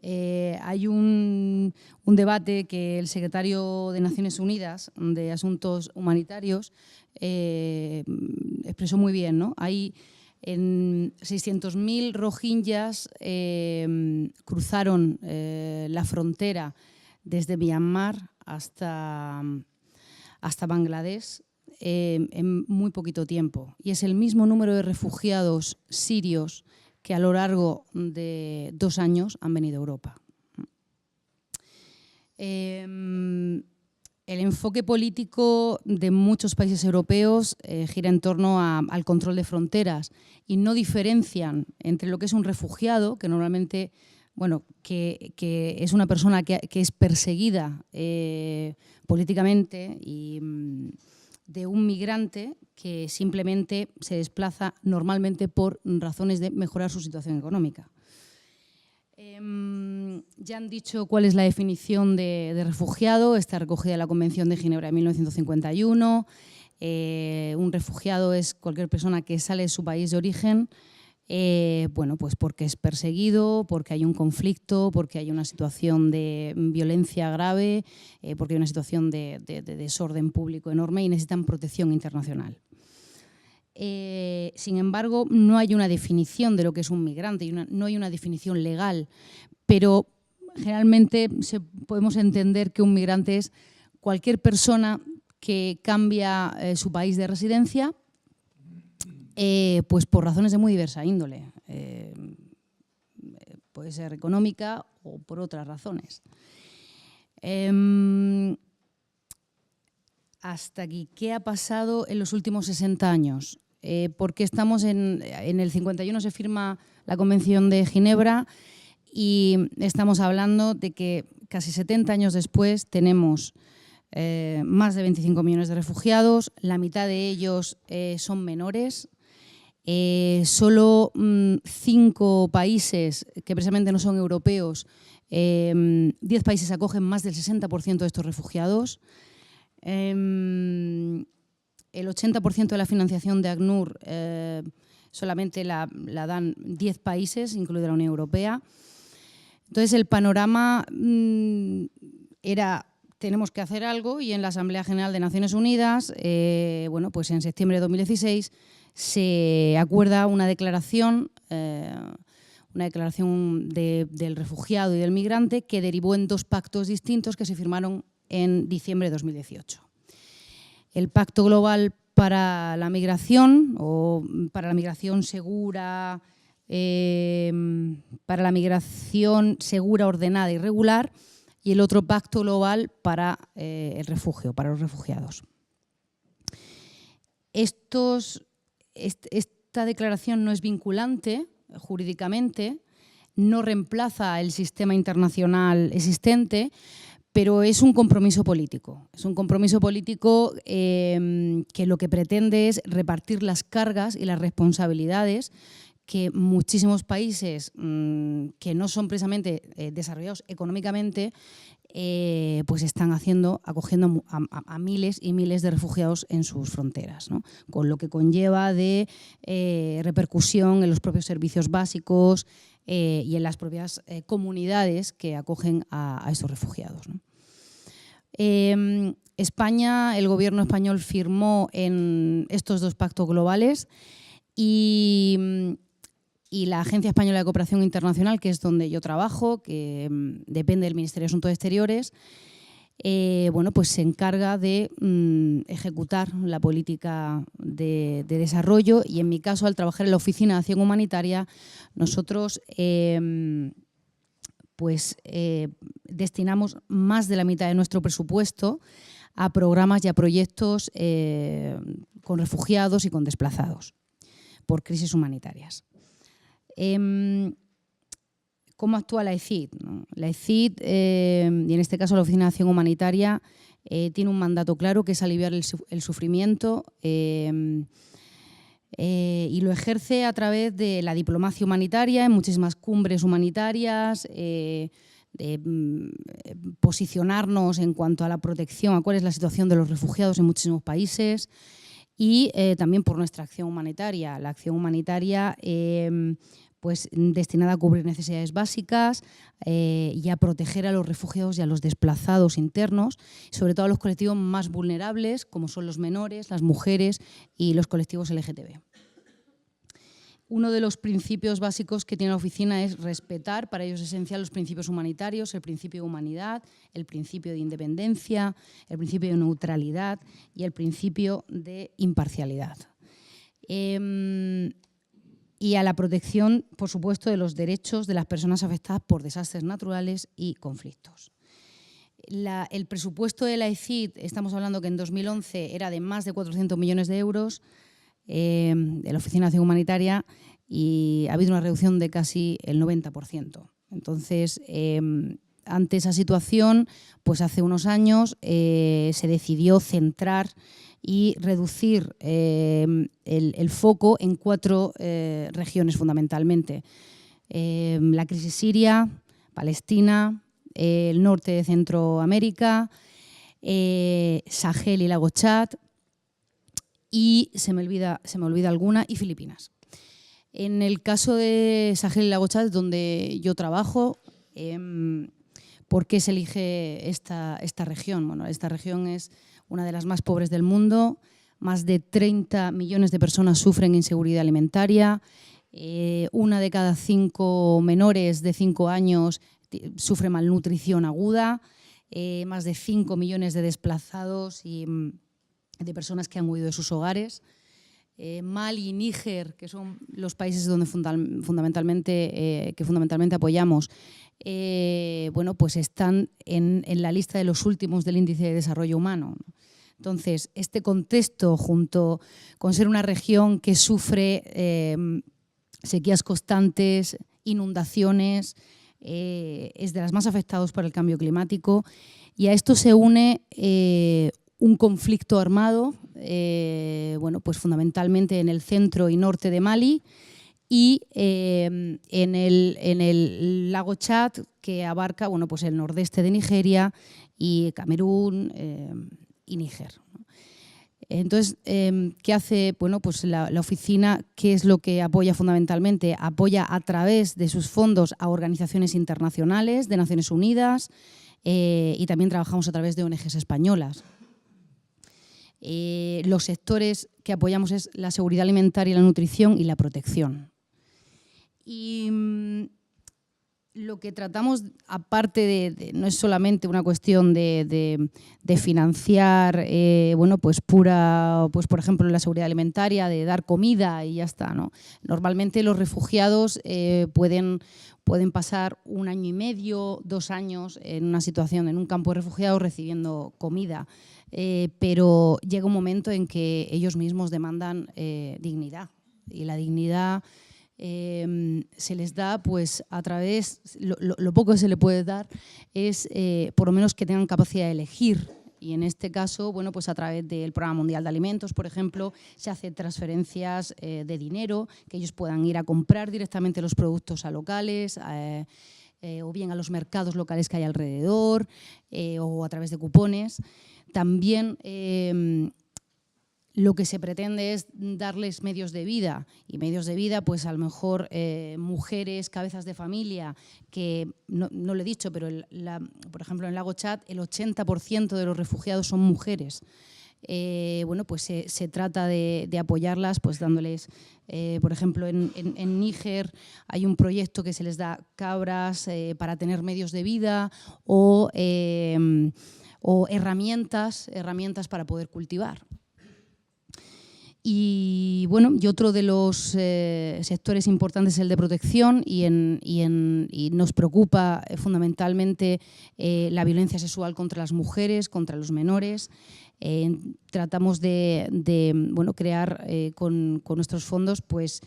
Speaker 5: Hay un debate que el secretario de Naciones Unidas de Asuntos Humanitarios expresó muy bien, ¿no? Hay 600.000 rohingyas cruzaron la frontera desde Myanmar hasta Bangladesh en muy poquito tiempo. Y es el mismo número de refugiados sirios que a lo largo de 2 años han venido a Europa. El enfoque político de muchos países europeos gira en torno al control de fronteras y no diferencian entre lo que es un refugiado, que normalmente, bueno, que es una persona que es perseguida políticamente, y de un migrante que simplemente se desplaza normalmente por razones de mejorar su situación económica. Ya han dicho cuál es la definición de refugiado, está recogida en la Convención de Ginebra de 1951. Un refugiado es cualquier persona que sale de su país de origen, bueno, pues porque es perseguido, porque hay un conflicto, porque hay una situación de violencia grave, porque hay una situación de desorden público enorme y necesitan protección internacional. Sin embargo, no hay una definición de lo que es un migrante, no hay una definición legal, pero generalmente podemos entender que un migrante es cualquier persona que cambia su país de residencia, pues por razones de muy diversa índole. Puede ser económica o por otras razones. Hasta aquí, ¿qué ha pasado en los últimos 60 años? Porque estamos en el 51 se firma la Convención de Ginebra y estamos hablando de que casi 70 años después tenemos más de 25 millones de refugiados, la mitad de ellos son menores. Solo 5 países que precisamente no son europeos, 10 países acogen más del 60% de estos refugiados. El 80% de la financiación de ACNUR solamente la dan 10 países, incluida la Unión Europea. Entonces el panorama era: tenemos que hacer algo, y en la Asamblea General de Naciones Unidas, bueno, pues en septiembre de 2016 se acuerda una declaración del refugiado y del migrante, que derivó en 2 pactos distintos que se firmaron en diciembre de 2018. El Pacto Global para la Migración, o para la migración segura, ordenada y regular, y el otro Pacto Global para el refugio, para los refugiados. Esta declaración no es vinculante jurídicamente, no reemplaza el sistema internacional existente, pero es un compromiso político. Es un compromiso político que lo que pretende es repartir las cargas y las responsabilidades que muchísimos países que no son precisamente desarrollados económicamente, pues están acogiendo a miles y miles de refugiados en sus fronteras, ¿no? Con lo que conlleva de repercusión en los propios servicios básicos y en las propias comunidades que acogen a estos refugiados, ¿no? España, el gobierno español firmó en estos 2 pactos globales, y la Agencia Española de Cooperación Internacional, que es donde yo trabajo, que depende del Ministerio de Asuntos Exteriores, bueno, pues se encarga de ejecutar la política de desarrollo, y en mi caso, al trabajar en la Oficina de Acción Humanitaria, nosotros destinamos más de la mitad de nuestro presupuesto a programas y a proyectos con refugiados y con desplazados por crisis humanitarias. ¿Cómo actúa la ECID? La ECID, y en este caso la Oficina de Acción Humanitaria, tiene un mandato claro, que es aliviar el sufrimiento, y lo ejerce a través de la diplomacia humanitaria en muchísimas cumbres humanitarias, de posicionarnos en cuanto a la protección, a cuál es la situación de los refugiados en muchísimos países, y también por nuestra acción humanitaria. La acción humanitaria pues destinada a cubrir necesidades básicas y a proteger a los refugiados y a los desplazados internos, sobre todo a los colectivos más vulnerables, como son los menores, las mujeres y los colectivos LGTB. Uno de los principios básicos que tiene la oficina es respetar, para ellos es esencial, los principios humanitarios, el principio de humanidad, el principio de independencia, el principio de neutralidad y el principio de imparcialidad. Y a la protección, por supuesto, de los derechos de las personas afectadas por desastres naturales y conflictos. El presupuesto de la ECID, estamos hablando que en 2011 era de más de 400 millones de euros, de la Oficina de Acción Humanitaria, y ha habido una reducción de casi el 90%. Entonces, ante esa situación, pues hace unos años se decidió centrar y reducir el foco en 4 regiones fundamentalmente. La crisis siria, Palestina, el norte de Centroamérica, Sahel y Lago Chad, y se me olvida alguna, y Filipinas. En el caso de Sahel y Lago Chad, donde yo trabajo, ¿por qué se elige esta región? Bueno, esta región es una de las más pobres del mundo, más de 30 millones de personas sufren inseguridad alimentaria, 1 de cada 5 menores de 5 años sufre malnutrición aguda, más de 5 millones de desplazados y de personas que han huido de sus hogares. Mali y Níger, que son los países donde fundamentalmente apoyamos, bueno, pues están en la lista de los últimos del Índice de Desarrollo Humano. Entonces, este contexto, junto con ser una región que sufre sequías constantes, inundaciones, es de las más afectadas por el cambio climático, y a esto se une un conflicto armado, bueno, pues fundamentalmente en el centro y norte de Mali, y en el lago Chad, que abarca, bueno, pues el nordeste de Nigeria y Camerún y Níger. Entonces, ¿qué hace? Bueno, pues la oficina, ¿qué es lo que apoya fundamentalmente? Apoya a través de sus fondos a organizaciones internacionales de Naciones Unidas, y también trabajamos a través de ONGs españolas. Los sectores que apoyamos es la seguridad alimentaria, la nutrición y la protección. Y lo que tratamos, aparte no es solamente una cuestión de financiar, bueno, pues pues por ejemplo la seguridad alimentaria, de dar comida y ya está, ¿no? Normalmente los refugiados pueden pasar 1 año y medio, 2 años en una situación, en un campo de refugiados recibiendo comida, pero llega un momento en que ellos mismos demandan dignidad, y la dignidad se les da pues a través, lo poco que se le puede dar es por lo menos que tengan capacidad de elegir, y en este caso, bueno, pues a través del Programa Mundial de Alimentos, por ejemplo, se hacen transferencias de dinero, que ellos puedan ir a comprar directamente los productos a locales, o bien a los mercados locales que hay alrededor, o a través de cupones. También lo que se pretende es darles medios de vida, y medios de vida, pues a lo mejor mujeres, cabezas de familia, que no lo he dicho, pero por ejemplo en el lago Chad el 80% de los refugiados son mujeres. Bueno, pues se trata de apoyarlas, pues dándoles, por ejemplo, en Níger hay un proyecto que se les da cabras para tener medios de vida, o herramientas para poder cultivar. Y bueno, y otro de los sectores importantes es el de protección, y nos preocupa fundamentalmente la violencia sexual contra las mujeres, contra los menores. Tratamos de bueno, crear con nuestros fondos pues,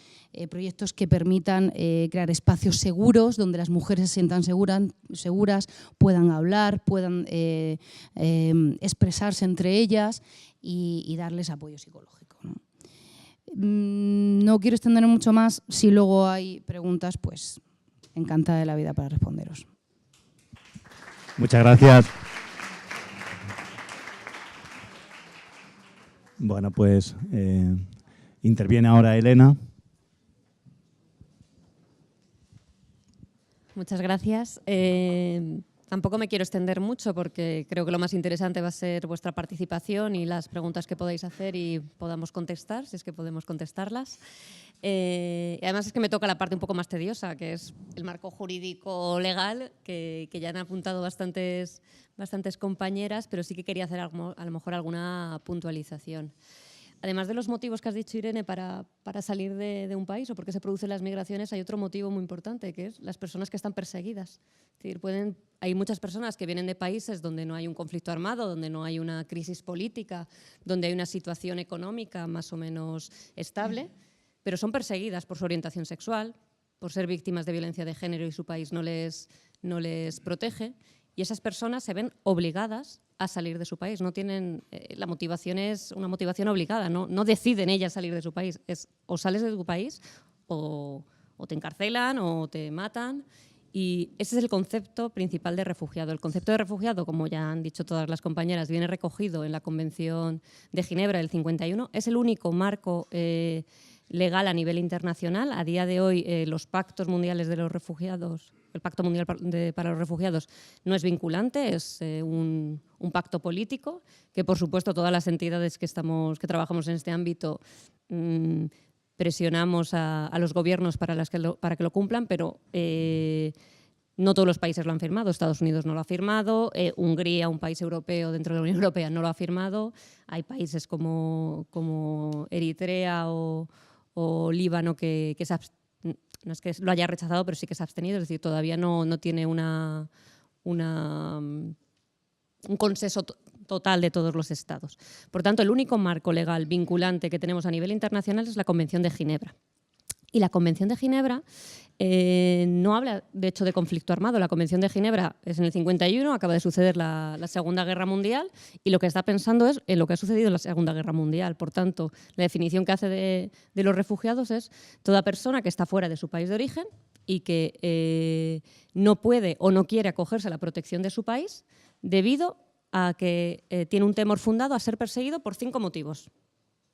Speaker 5: proyectos que permitan crear espacios seguros donde las mujeres se sientan seguras, puedan hablar, puedan expresarse entre ellas y darles apoyo psicológico, ¿no? No quiero extenderme mucho más. Si luego hay preguntas, pues encantada de la vida para responderos.
Speaker 2: Muchas gracias. Bueno, pues interviene ahora Elena.
Speaker 6: Muchas gracias. Tampoco me quiero extender mucho porque creo que lo más interesante va a ser vuestra participación y las preguntas que podáis hacer y podamos contestar, si es que podemos contestarlas. Y además es que me toca la parte un poco más tediosa, que es el marco jurídico legal, que ya han apuntado bastantes compañeras, pero sí que quería hacer a lo mejor alguna puntualización. Además de los motivos que has dicho, Irene, para salir de un país o por qué se producen las migraciones, hay otro motivo muy importante, que es las personas que están perseguidas. Es decir, hay muchas personas que vienen de países donde no hay un conflicto armado, donde no hay una crisis política, donde hay una situación económica más o menos estable, pero son perseguidas por su orientación sexual, por ser víctimas de violencia de género y su país no les protege. Y esas personas se ven obligadas a salir de su país. No tienen, la motivación es una motivación obligada, no deciden ellas salir de su país. Es o sales de tu país o te encarcelan o te matan. Y ese es el concepto principal de refugiado. El concepto de refugiado, como ya han dicho todas las compañeras, viene recogido en la Convención de Ginebra del 51. Es el único marco legal a nivel internacional. A día de hoy, los pactos mundiales de los refugiados, el Pacto Mundial para los Refugiados no es vinculante, es un pacto político que, por supuesto, todas las entidades que trabajamos en este ámbito presionamos a los gobiernos para que lo cumplan, pero no todos los países lo han firmado. Estados Unidos no lo ha firmado, Hungría, un país europeo dentro de la Unión Europea, no lo ha firmado. Hay países como Eritrea o Líbano que no es que lo haya rechazado, pero sí que se ha abstenido, es decir, todavía no tiene un consenso total de todos los estados. Por tanto, el único marco legal vinculante que tenemos a nivel internacional es la Convención de Ginebra. Y la Convención de Ginebra no habla, de hecho, de conflicto armado. La Convención de Ginebra es en el 51, acaba de suceder la Segunda Guerra Mundial, y lo que está pensando es en lo que ha sucedido en la Segunda Guerra Mundial. Por tanto, la definición que hace de los refugiados es toda persona que está fuera de su país de origen y que no puede o no quiere acogerse a la protección de su país debido a que tiene un temor fundado a ser perseguido por 5 motivos.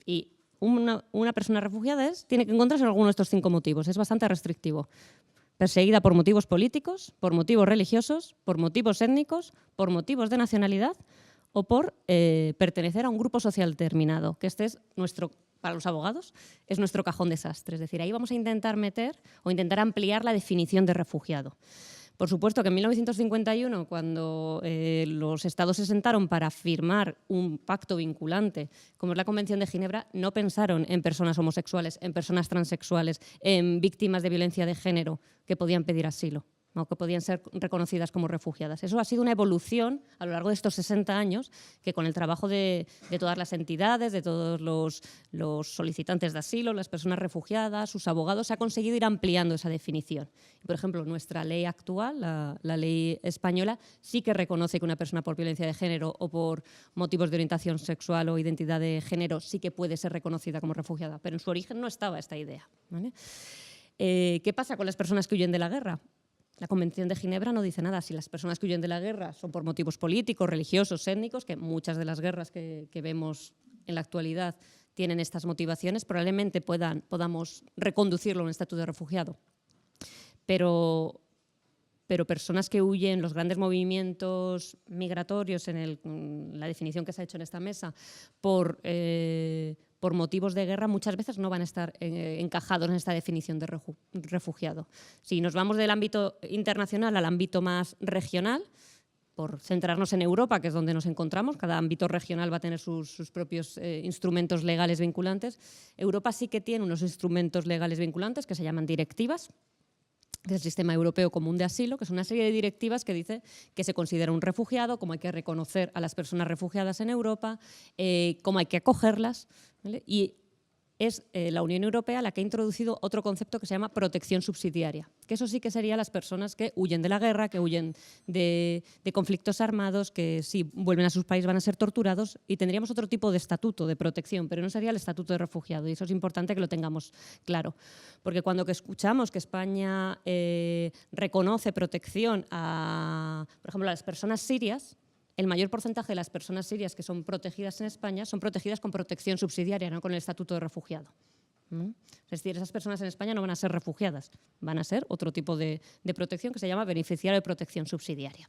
Speaker 6: Y una persona refugiada tiene que encontrarse en alguno de estos 5 motivos. Es bastante restrictivo. Perseguida por motivos políticos, por motivos religiosos, por motivos étnicos, por motivos de nacionalidad o por pertenecer a un grupo social determinado, que este es para los abogados, es nuestro cajón desastre. Es decir, ahí vamos a intentar meter o intentar ampliar la definición de refugiado. Por supuesto que en 1951, cuando los estados se sentaron para firmar un pacto vinculante, como es la Convención de Ginebra, no pensaron en personas homosexuales, en personas transexuales, en víctimas de violencia de género que podían pedir asilo, o que podían ser reconocidas como refugiadas. Eso ha sido una evolución a lo largo de estos 60 años que, con el trabajo de todas las entidades, de todos los solicitantes de asilo, las personas refugiadas, sus abogados, se ha conseguido ir ampliando esa definición. Por ejemplo, nuestra ley actual, la ley española, sí que reconoce que una persona por violencia de género o por motivos de orientación sexual o identidad de género sí que puede ser reconocida como refugiada, pero en su origen no estaba esta idea, ¿vale? ¿Qué pasa con las personas que huyen de la guerra? La Convención de Ginebra no dice nada. Si las personas que huyen de la guerra son por motivos políticos, religiosos, étnicos, que muchas de las guerras que vemos en la actualidad tienen estas motivaciones, probablemente podamos reconducirlo a un estatus de refugiado. Pero personas que huyen, los grandes movimientos migratorios, en la definición que se ha hecho en esta mesa, por motivos de guerra, muchas veces no van a estar encajados en esta definición de refugiado. Si nos vamos del ámbito internacional al ámbito más regional, por centrarnos en Europa, que es donde nos encontramos, cada ámbito regional va a tener sus propios instrumentos legales vinculantes. Europa sí que tiene unos instrumentos legales vinculantes que se llaman directivas, que es el Sistema Europeo Común de Asilo, que es una serie de directivas que dice que se considera un refugiado, cómo hay que reconocer a las personas refugiadas en Europa, cómo hay que acogerlas, ¿vale? Y es la Unión Europea la que ha introducido otro concepto que se llama protección subsidiaria, que eso sí que serían las personas que huyen de la guerra, que huyen de conflictos armados, que si vuelven a sus países van a ser torturados, y tendríamos otro tipo de estatuto de protección, pero no sería el estatuto de refugiado, y eso es importante que lo tengamos claro. Porque cuando escuchamos que España reconoce protección a, por ejemplo, a las personas sirias, el mayor porcentaje de las personas sirias que son protegidas en España son protegidas con protección subsidiaria, no con el estatuto de refugiado. Es decir, esas personas en España no van a ser refugiadas, van a ser otro tipo de protección que se llama beneficiario de protección subsidiaria.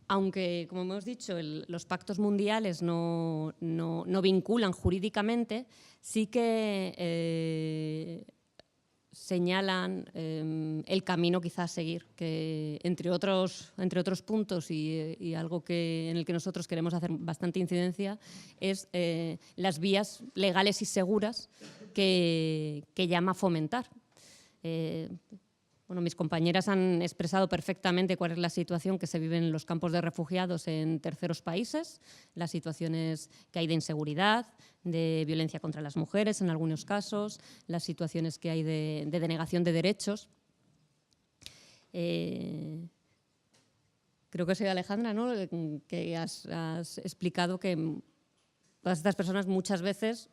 Speaker 6: Aunque, como hemos dicho, los pactos mundiales no vinculan jurídicamente, sí que señalan el camino quizás a seguir, que entre otros puntos y algo en el que nosotros queremos hacer bastante incidencia es las vías legales y seguras que llama a fomentar. Bueno, mis compañeras han expresado perfectamente cuál es la situación que se vive en los campos de refugiados en terceros países, las situaciones que hay de inseguridad, de violencia contra las mujeres en algunos casos, las situaciones que hay de denegación de derechos. Creo que soy Alejandra, ¿no?, que has explicado que todas estas personas muchas veces,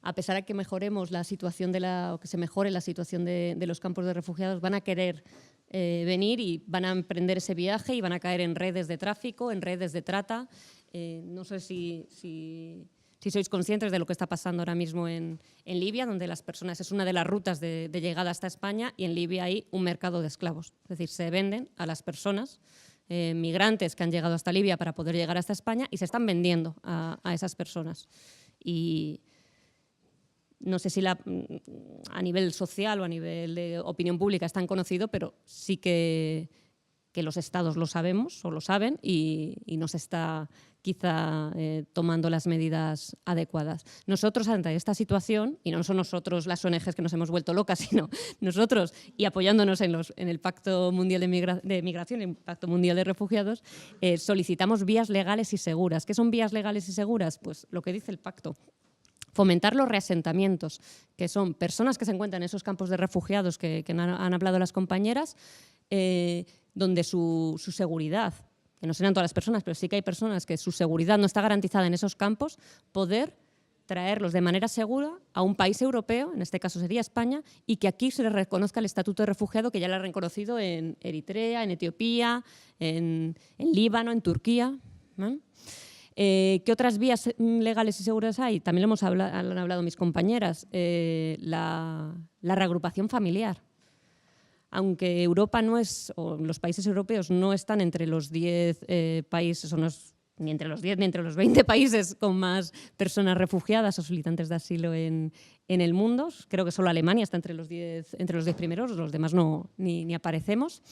Speaker 6: a pesar de que mejoremos la situación o que se mejore la situación de los campos de refugiados, van a querer venir y van a emprender ese viaje y van a caer en redes de tráfico, en redes de trata. No sé si sois conscientes de lo que está pasando ahora mismo en Libia, donde las personas, es una de las rutas de llegada hasta España, y en Libia hay un mercado de esclavos. Es decir, se venden a las personas, migrantes que han llegado hasta Libia para poder llegar hasta España, y se están vendiendo a esas personas. Y no sé si a nivel social o a nivel de opinión pública es tan conocido, pero sí que los estados lo sabemos o lo saben y no se está quizá tomando las medidas adecuadas. Nosotros, ante esta situación, y no son nosotros las ONGs que nos hemos vuelto locas, sino nosotros, y apoyándonos en el Pacto Mundial de Migración, el Pacto Mundial de Refugiados, solicitamos vías legales y seguras. ¿Qué son vías legales y seguras? Pues lo que dice el pacto. Fomentar los reasentamientos, que son personas que se encuentran en esos campos de refugiados que han hablado las compañeras, donde su seguridad, que no serán todas las personas, pero sí que hay personas que su seguridad no está garantizada en esos campos, poder traerlos de manera segura a un país europeo, en este caso sería España, y que aquí se les reconozca el estatuto de refugiado, que ya lo ha reconocido en Eritrea, en Etiopía, en Líbano, en Turquía, ¿no? ¿Qué otras vías legales y seguras hay? También lo han hablado mis compañeras. La reagrupación familiar. Aunque Europa no es, o los países europeos no están entre los 10 países, ni entre los 10 ni entre los 20 países con más personas refugiadas o solicitantes de asilo en el mundo. Creo que solo Alemania está entre los 10 primeros, los demás ni aparecemos.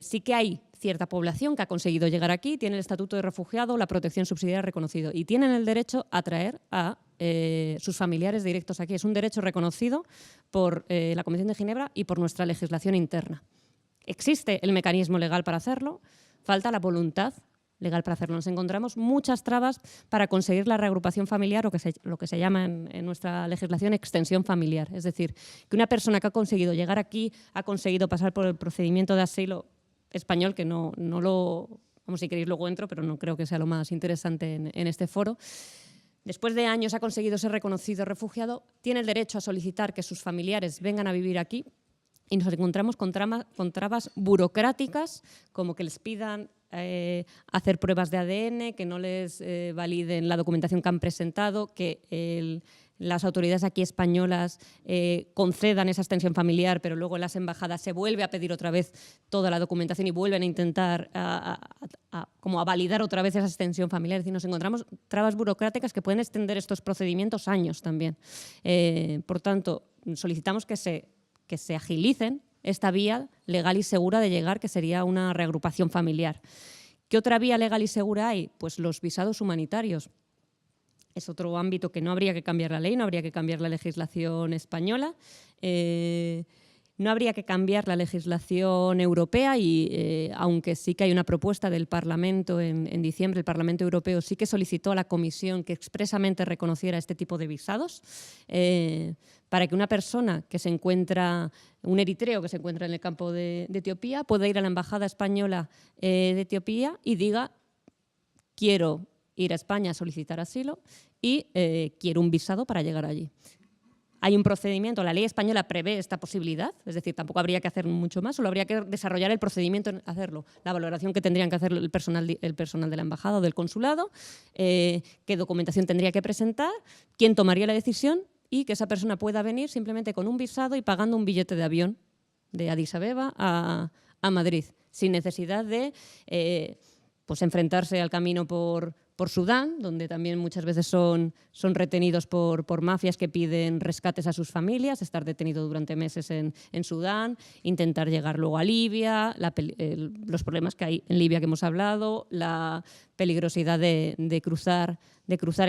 Speaker 6: Sí que hay cierta población que ha conseguido llegar aquí, tiene el estatuto de refugiado, la protección subsidiaria reconocido y tienen el derecho a traer a sus familiares directos aquí. Es un derecho reconocido por la Convención de Ginebra y por nuestra legislación interna. Existe el mecanismo legal para hacerlo, falta la voluntad legal para hacerlo. Nos encontramos muchas trabas para conseguir la reagrupación familiar, o lo que se llama en nuestra legislación extensión familiar. Es decir, que una persona que ha conseguido llegar aquí, ha conseguido pasar por el procedimiento de asilo español, que no lo, vamos, si queréis luego entro, pero no creo que sea lo más interesante en este foro. Después de años ha conseguido ser reconocido refugiado, tiene el derecho a solicitar que sus familiares vengan a vivir aquí, y nos encontramos con trabas burocráticas, como que les pidan hacer pruebas de ADN, que no les validen la documentación que han presentado, que las autoridades aquí españolas concedan esa extensión familiar, pero luego en las embajadas se vuelve a pedir otra vez toda la documentación y vuelven a intentar como a validar otra vez esa extensión familiar. Es decir, nos encontramos trabas burocráticas que pueden extender estos procedimientos años también. Por tanto, solicitamos que se agilicen esta vía legal y segura de llegar, que sería una reagrupación familiar. ¿Qué otra vía legal y segura hay? Pues los visados humanitarios. Es otro ámbito que no habría que cambiar la ley, no habría que cambiar la legislación española, no habría que cambiar la legislación europea y aunque sí que hay una propuesta del Parlamento en diciembre, el Parlamento Europeo sí que solicitó a la Comisión que expresamente reconociera este tipo de visados para que una persona que se encuentra, un eritreo que se encuentra en el campo de Etiopía, pueda ir a la Embajada Española de Etiopía y diga: quiero ir a España a solicitar asilo y quiero un visado para llegar allí. Hay un procedimiento, la ley española prevé esta posibilidad, es decir, tampoco habría que hacer mucho más, solo habría que desarrollar el procedimiento en hacerlo, la valoración que tendrían que hacer el personal de la embajada o del consulado, qué documentación tendría que presentar, quién tomaría la decisión y que esa persona pueda venir simplemente con un visado y pagando un billete de avión de Addis Abeba a Madrid, sin necesidad de pues enfrentarse al camino por Sudán, donde también muchas veces son retenidos por mafias que piden rescates a sus familias, estar detenido durante meses en Sudán, intentar llegar luego a Libia, los problemas que hay en Libia que hemos hablado, la peligrosidad de cruzar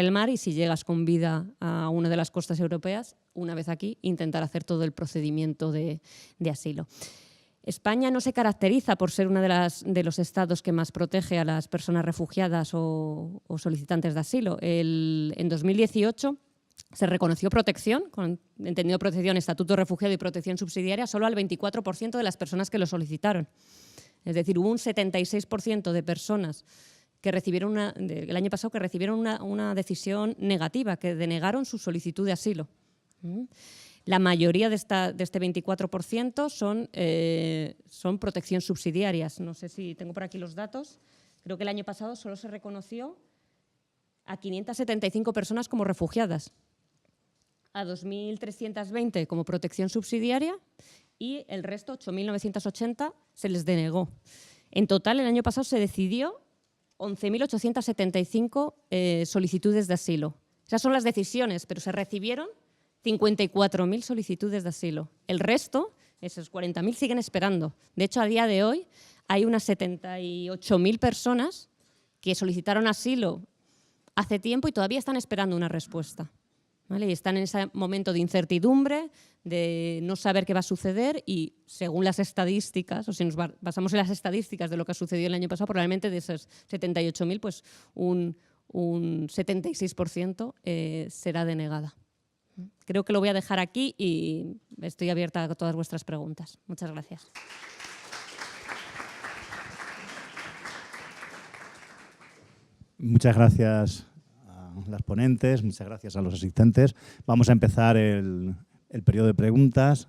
Speaker 6: el mar y si llegas con vida a una de las costas europeas, una vez aquí, intentar hacer todo el procedimiento de asilo. España no se caracteriza por ser uno de los estados que más protege a las personas refugiadas o solicitantes de asilo. En 2018 se reconoció protección, entendido protección, estatuto de refugiado y protección subsidiaria, solo al 24% de las personas que lo solicitaron. Es decir, hubo un 76% de personas que recibieron el año pasado que recibieron una decisión negativa, que denegaron su solicitud de asilo. La mayoría de este 24% son protección subsidiarias. No sé si tengo por aquí los datos. Creo que el año pasado solo se reconoció a 575 personas como refugiadas, a 2.320 como protección subsidiaria y el resto, 8.980, se les denegó. En total, el año pasado se decidió 11.875 solicitudes de asilo. Esas son las decisiones, pero se recibieron 54.000 solicitudes de asilo. El resto, esos 40.000, siguen esperando. De hecho, a día de hoy hay unas 78.000 personas que solicitaron asilo hace tiempo y todavía están esperando una respuesta, ¿vale? Y están en ese momento de incertidumbre, de no saber qué va a suceder y según las estadísticas, o si nos basamos en las estadísticas de lo que ha sucedido el año pasado, probablemente de esas 78.000, pues un 76% será denegada. Creo que lo voy a dejar aquí y estoy abierta a todas vuestras preguntas. Muchas gracias.
Speaker 2: Muchas gracias a las ponentes, muchas gracias a los asistentes. Vamos a empezar el periodo de preguntas.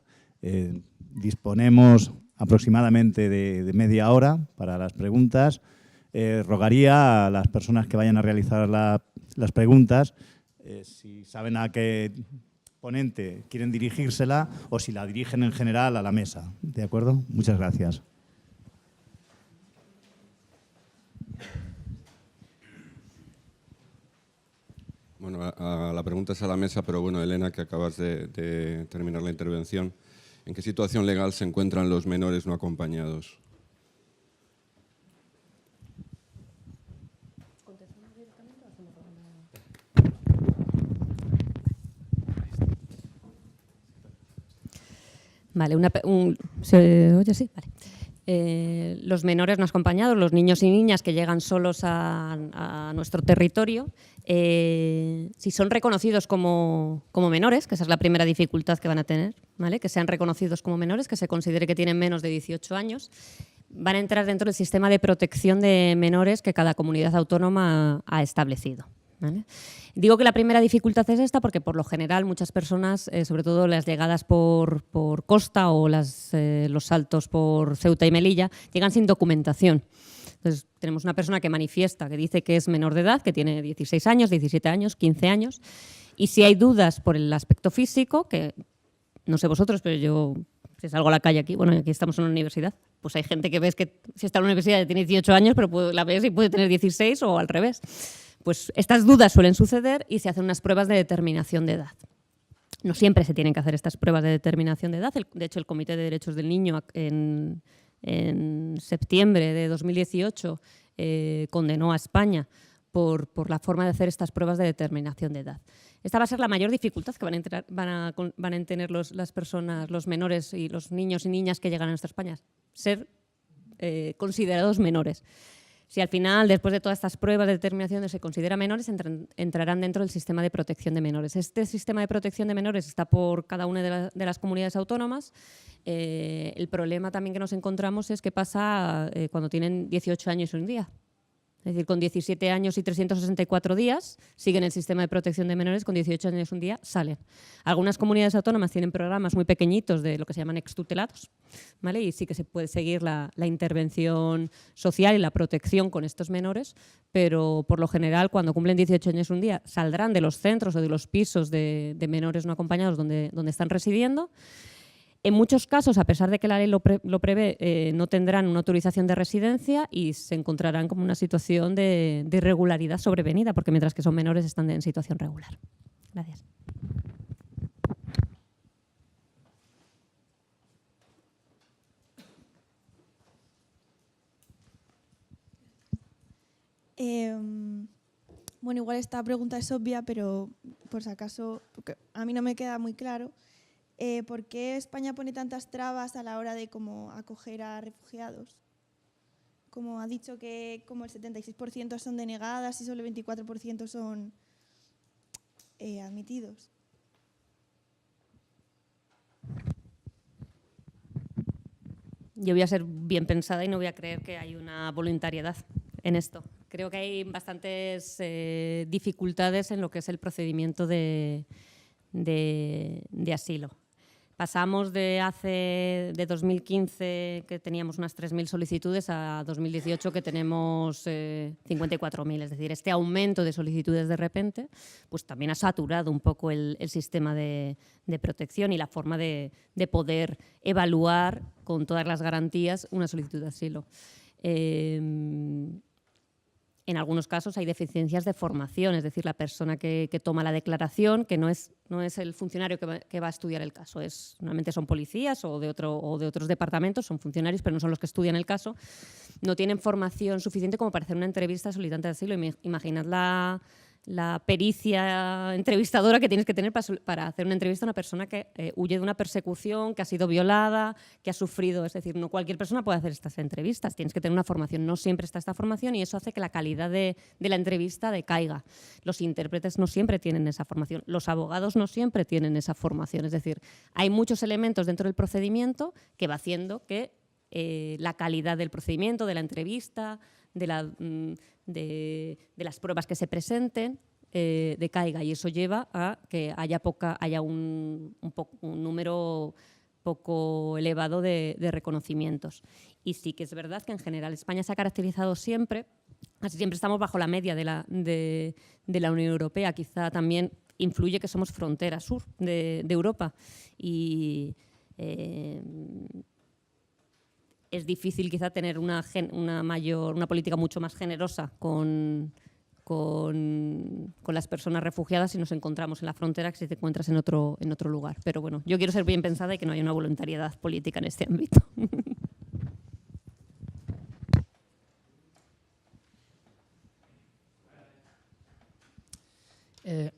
Speaker 2: Disponemos aproximadamente de media hora para las preguntas. Rogaría a las personas que vayan a realizar las preguntas si saben a qué ponente quieren dirigírsela o si la dirigen en general a la mesa. ¿De acuerdo? Muchas gracias.
Speaker 7: Bueno, la pregunta es a la mesa, pero bueno, Elena, que acabas de terminar la intervención, ¿en qué situación legal se encuentran los menores no acompañados?
Speaker 6: Vale, ¿se oye? Sí, vale. Los menores no acompañados, los niños y niñas que llegan solos a nuestro territorio, si son reconocidos como menores, que esa es la primera dificultad que van a tener, ¿vale? Que sean reconocidos como menores, que se considere que tienen menos de 18 años, van a entrar dentro del sistema de protección de menores que cada comunidad autónoma ha establecido, ¿vale? Digo que la primera dificultad es esta porque por lo general muchas personas, sobre todo las llegadas por costa o los saltos por Ceuta y Melilla, llegan sin documentación. Entonces tenemos una persona que manifiesta, que dice que es menor de edad, que tiene 16 años, 17 años, 15 años, y si hay dudas por el aspecto físico, que no sé vosotros, pero yo si salgo a la calle aquí, bueno, aquí estamos en una universidad, pues hay gente que ves que si está en la universidad tiene 18 años, pero la ves y puede tener 16 o al revés. Pues estas dudas suelen suceder y se hacen unas pruebas de determinación de edad. No siempre se tienen que hacer estas pruebas de determinación de edad. De hecho, el Comité de Derechos del Niño en septiembre de 2018 condenó a España por la forma de hacer estas pruebas de determinación de edad. Esta va a ser la mayor dificultad que van a tener las personas, los menores y los niños y niñas que llegan a nuestra España, ser considerados menores. Si al final, después de todas estas pruebas de determinación se considera menores, entrarán dentro del sistema de protección de menores. Este sistema de protección de menores está por cada una de las comunidades autónomas. El problema también que nos encontramos es qué pasa cuando tienen 18 años y un día. Es decir, con 17 años y 364 días siguen el sistema de protección de menores, con 18 años y un día salen. Algunas comunidades autónomas tienen programas muy pequeñitos de lo que se llaman extutelados, ¿vale? Y sí que se puede seguir la intervención social y la protección con estos menores, pero por lo general cuando cumplen 18 años y un día saldrán de los centros o de los pisos de menores no acompañados donde están residiendo. En muchos casos, a pesar de que la ley lo prevé, no tendrán una autorización de residencia y se encontrarán como una situación de irregularidad sobrevenida, porque mientras que son menores están en situación regular. Gracias.
Speaker 8: Bueno, igual esta pregunta es obvia, pero por si acaso, porque a mí no me queda muy claro, ¿por qué España pone tantas trabas a la hora de como acoger a refugiados? Como ha dicho que como el 76% son denegadas y solo el 24% son admitidos.
Speaker 6: Yo voy a ser bien pensada y no voy a creer que hay una voluntariedad en esto. Creo que hay bastantes dificultades en lo que es el procedimiento de asilo. Pasamos de 2015, que teníamos unas 3.000 solicitudes, a 2018, que tenemos 54.000. Es decir, este aumento de solicitudes de repente pues también ha saturado un poco el sistema de protección y la forma de poder evaluar con todas las garantías una solicitud de asilo. En algunos casos hay deficiencias de formación, es decir, la persona que toma la declaración, que no es el funcionario que va a estudiar el caso, normalmente son policías o de otros departamentos, son funcionarios, pero no son los que estudian el caso, no tienen formación suficiente como para hacer una entrevista a solicitante de asilo. Imaginad la pericia entrevistadora que tienes que tener para hacer una entrevista a una persona que huye de una persecución, que ha sido violada, que ha sufrido. Es decir, no cualquier persona puede hacer estas entrevistas, tienes que tener una formación. No siempre está esta formación y eso hace que la calidad de la entrevista decaiga. Los intérpretes no siempre tienen esa formación, los abogados no siempre tienen esa formación. Es decir, hay muchos elementos dentro del procedimiento que va haciendo que la calidad del procedimiento, de la entrevista, de las pruebas que se presenten, decaiga, y eso lleva a que haya un número poco elevado de reconocimientos. Y sí que es verdad que en general España se ha caracterizado siempre, casi siempre estamos bajo la media de la Unión Europea. Quizá también influye que somos frontera sur de Europa y es difícil quizá tener una política mucho más generosa con las personas refugiadas si nos encontramos en la frontera que si te encuentras en otro lugar. Pero bueno, yo quiero ser bien pensada y que no haya una voluntariedad política en este ámbito.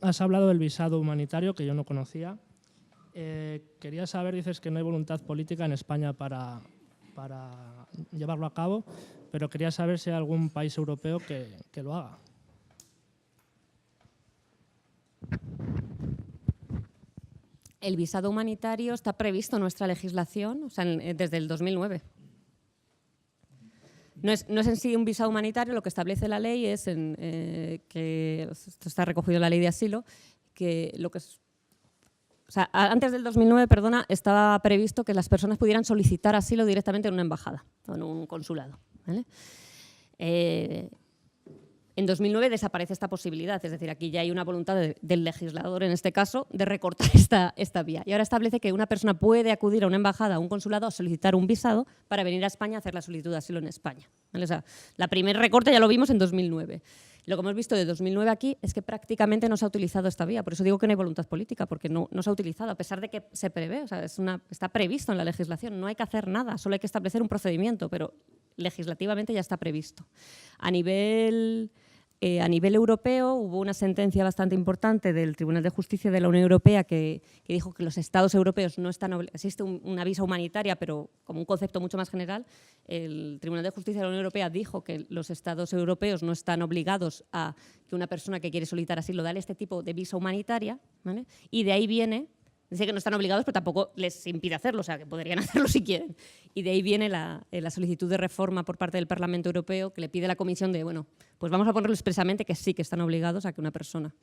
Speaker 9: Has hablado del visado humanitario, que yo no conocía. Quería saber, dices que no hay voluntad política en España para llevarlo a cabo, pero quería saber si hay algún país europeo que lo haga.
Speaker 6: El visado humanitario está previsto en nuestra legislación, o sea, desde el 2009. No es en sí un visado humanitario, lo que establece la ley es, que esto está recogido en la ley de asilo, que lo que es... O sea, antes del 2009, estaba previsto que las personas pudieran solicitar asilo directamente en una embajada o en un consulado, ¿vale? En 2009 desaparece esta posibilidad, es decir, aquí ya hay una voluntad del legislador, en este caso, de recortar esta vía. Y ahora establece que una persona puede acudir a una embajada, a un consulado, a solicitar un visado para venir a España a hacer la solicitud de asilo en España, ¿vale? O sea, la primer recorte ya lo vimos en 2009. Lo que hemos visto de 2009 aquí es que prácticamente no se ha utilizado esta vía. Por eso digo que no hay voluntad política, porque no se ha utilizado, a pesar de que se prevé. O sea, está previsto en la legislación, no hay que hacer nada, solo hay que establecer un procedimiento, pero legislativamente ya está previsto. A nivel europeo hubo una sentencia bastante importante del Tribunal de Justicia de la Unión Europea que dijo que los Estados europeos no están obligados. Existe una visa humanitaria, pero como un concepto mucho más general. El Tribunal de Justicia de la Unión Europea dijo que los Estados europeos no están obligados a que una persona que quiere solicitar asilo dale este tipo de visa humanitaria, ¿vale? Y de ahí viene... Dice que no están obligados, pero tampoco les impide hacerlo, o sea, que podrían hacerlo si quieren. Y de ahí viene la solicitud de reforma por parte del Parlamento Europeo, que le pide a la Comisión de, bueno, pues vamos a ponerlo expresamente que sí que están obligados a que una persona,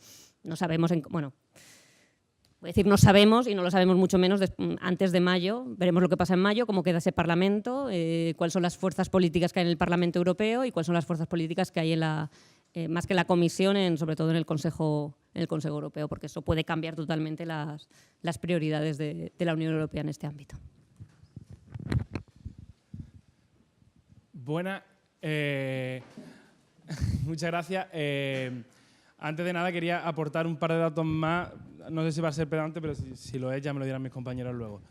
Speaker 6: no sabemos, voy a decir no sabemos y no lo sabemos mucho menos antes de mayo, veremos lo que pasa en mayo, cómo queda ese Parlamento, cuáles son las fuerzas políticas que hay en el Parlamento Europeo y cuáles son las fuerzas políticas que hay en más que en la Comisión, sobre todo en el Consejo Europeo, porque eso puede cambiar totalmente las prioridades de la Unión Europea en este ámbito.
Speaker 10: Buenas. Muchas gracias. Antes de nada quería aportar un par de datos más. No sé si va a ser pedante, pero si lo es ya me lo dirán mis compañeros luego.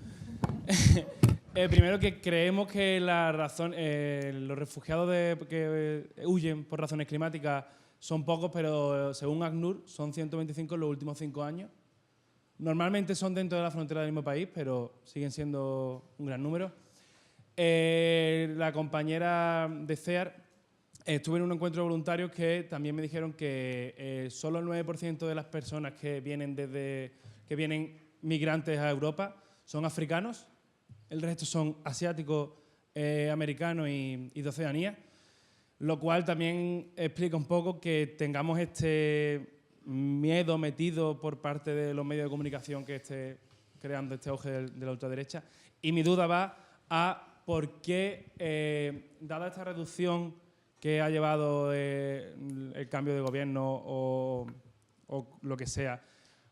Speaker 10: Primero, que creemos que los refugiados que huyen por razones climáticas son pocos, pero según ACNUR son 125 en los últimos 5 años. Normalmente son dentro de la frontera del mismo país, pero siguen siendo un gran número. La compañera de CEAR estuve en un encuentro de voluntarios que también me dijeron que solo el 9% de las personas que vienen migrantes a Europa son africanos, el resto son asiáticos, americanos y de Oceanía, lo cual también explica un poco que tengamos este miedo metido por parte de los medios de comunicación que esté creando este auge de la ultraderecha. Y mi duda va a por qué, dada esta reducción que ha llevado el cambio de gobierno o lo que sea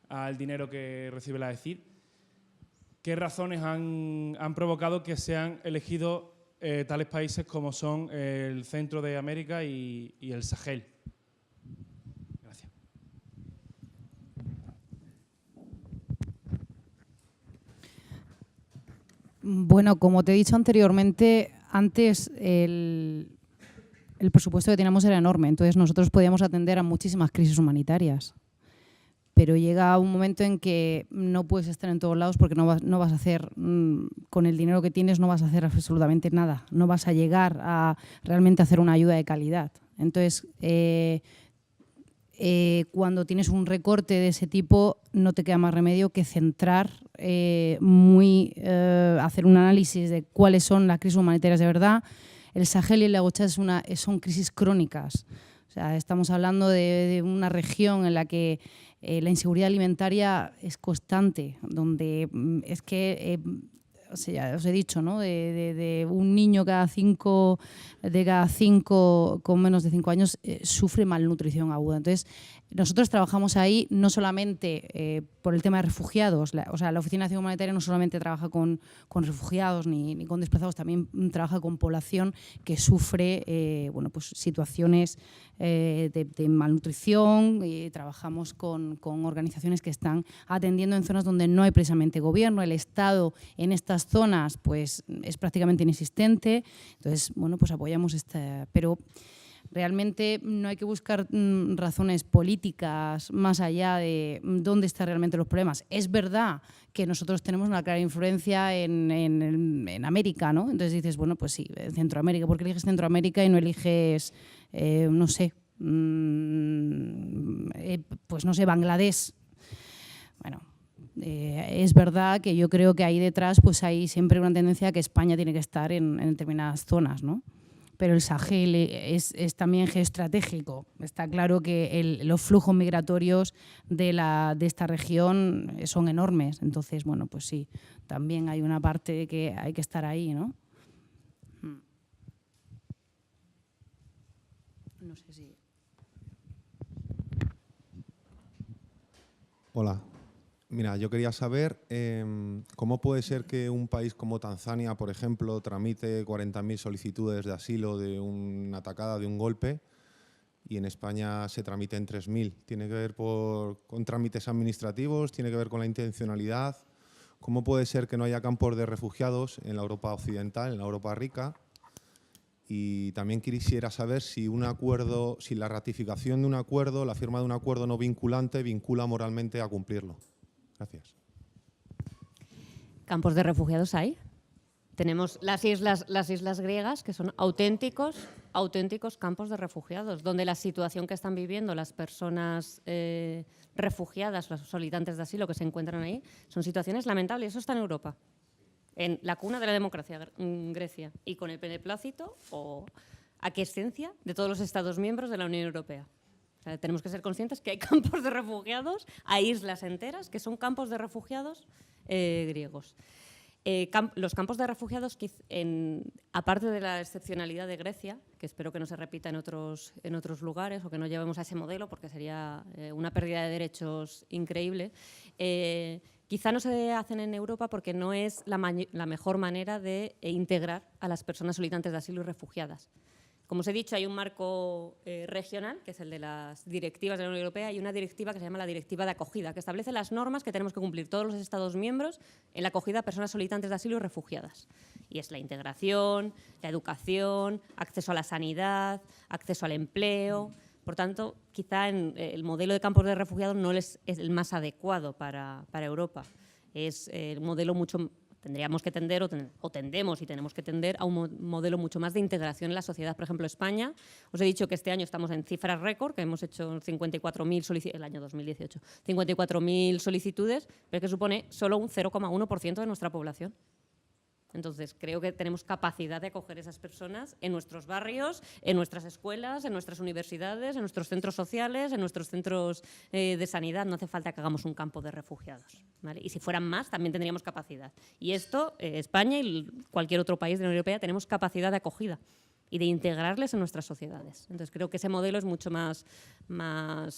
Speaker 10: al dinero que recibe la ECID, ¿qué razones han provocado que sean elegidos tales países como son el centro de América y el Sahel? Gracias.
Speaker 5: Bueno, como te he dicho anteriormente, antes el presupuesto que teníamos era enorme, entonces nosotros podíamos atender a muchísimas crisis humanitarias. Pero llega un momento en que no puedes estar en todos lados porque no vas a hacer, con el dinero que tienes no vas a hacer absolutamente nada, no vas a llegar a realmente hacer una ayuda de calidad. Entonces, cuando tienes un recorte de ese tipo, no te queda más remedio que centrar, hacer un análisis de cuáles son las crisis humanitarias de verdad. El Sahel y el lago Chad son crisis crónicas. O sea, estamos hablando de una región en la que la inseguridad alimentaria es constante, donde es que, ya os he dicho, ¿no? de un niño de cada cinco con menos de 5 años sufre malnutrición aguda. Entonces, nosotros trabajamos ahí no solamente por el tema de refugiados, la Oficina de Acción Humanitaria no solamente trabaja con refugiados ni con desplazados, también trabaja con población que sufre pues situaciones de malnutrición, y trabajamos con organizaciones que están atendiendo en zonas donde no hay precisamente gobierno, el Estado en estas zonas pues es prácticamente inexistente, entonces bueno, pues apoyamos pero realmente no hay que buscar razones políticas más allá de dónde están realmente los problemas. Es verdad que nosotros tenemos una clara influencia en América, ¿no? Entonces dices, bueno, pues sí, Centroamérica. ¿Por qué eliges Centroamérica y no eliges, no sé, pues no sé, Bangladesh? Bueno, es verdad que yo creo que ahí detrás pues hay siempre una tendencia a que España tiene que estar en determinadas zonas, ¿no? Pero el Sahel es también geoestratégico. Está claro que los flujos migratorios de esta región son enormes. Entonces, bueno, pues sí, también hay una parte de que hay que estar ahí, ¿no? No sé si...
Speaker 11: Hola. Mira, yo quería saber cómo puede ser que un país como Tanzania, por ejemplo, tramite 40.000 solicitudes de asilo de una atacada, de un golpe, y en España se tramiten 3.000. ¿Tiene que ver con trámites administrativos? ¿Tiene que ver con la intencionalidad? ¿Cómo puede ser que no haya campos de refugiados en la Europa occidental, en la Europa rica? Y también quisiera saber si la ratificación de un acuerdo, la firma de un acuerdo no vinculante, vincula moralmente a cumplirlo. Gracias.
Speaker 6: Campos de refugiados hay. Tenemos las islas griegas, que son auténticos campos de refugiados, donde la situación que están viviendo las personas refugiadas, los solicitantes de asilo que se encuentran ahí, son situaciones lamentables. Eso está en Europa, en la cuna de la democracia, en Grecia, y con el beneplácito o aquiescencia de todos los Estados miembros de la Unión Europea. O sea, tenemos que ser conscientes que hay campos de refugiados, hay islas enteras que son campos de refugiados griegos. Los campos de refugiados, aparte de la excepcionalidad de Grecia, que espero que no se repita en otros lugares o que no llevemos a ese modelo porque sería una pérdida de derechos increíble, Quizá no se hacen en Europa porque no es la mejor manera de integrar a las personas solicitantes de asilo y refugiadas. Como os he dicho, hay un marco regional, que es el de las directivas de la Unión Europea, y una directiva que se llama la Directiva de Acogida, que establece las normas que tenemos que cumplir todos los Estados miembros en la acogida a personas solicitantes de asilo y refugiadas. Y es la integración, la educación, acceso a la sanidad, acceso al empleo. Por tanto, quizá el modelo de campos de refugiados no es el más adecuado para Europa. Es un modelo mucho... Tendríamos que tender o tendemos y tenemos que tender a un modelo mucho más de integración en la sociedad. Por ejemplo, España, os he dicho que este año estamos en cifras récord, que hemos hecho 54.000 solicitudes, el año 2018, 54.000 solicitudes, pero que supone solo un 0,1% de nuestra población. Entonces, creo que tenemos capacidad de acoger a esas personas en nuestros barrios, en nuestras escuelas, en nuestras universidades, en nuestros centros sociales, en nuestros centros de sanidad. No hace falta que hagamos un campo de refugiados, ¿vale? Y si fueran más, también tendríamos capacidad. Y esto, España y cualquier otro país de la Unión Europea, tenemos capacidad de acogida y de integrarles en nuestras sociedades. Entonces, creo que ese modelo es mucho más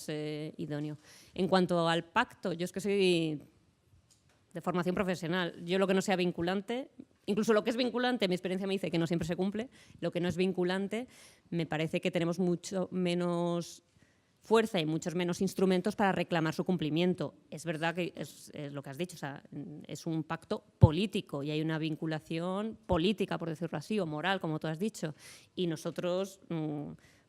Speaker 6: idóneo. En cuanto al pacto, yo es que soy de formación profesional. Yo lo que no sea vinculante, incluso lo que es vinculante, mi experiencia me dice que no siempre se cumple, lo que no es vinculante, me parece que tenemos mucho menos fuerza y muchos menos instrumentos para reclamar su cumplimiento. Es verdad que es lo que has dicho, o sea, es un pacto político y hay una vinculación política, por decirlo así, o moral, como tú has dicho. Y nosotros...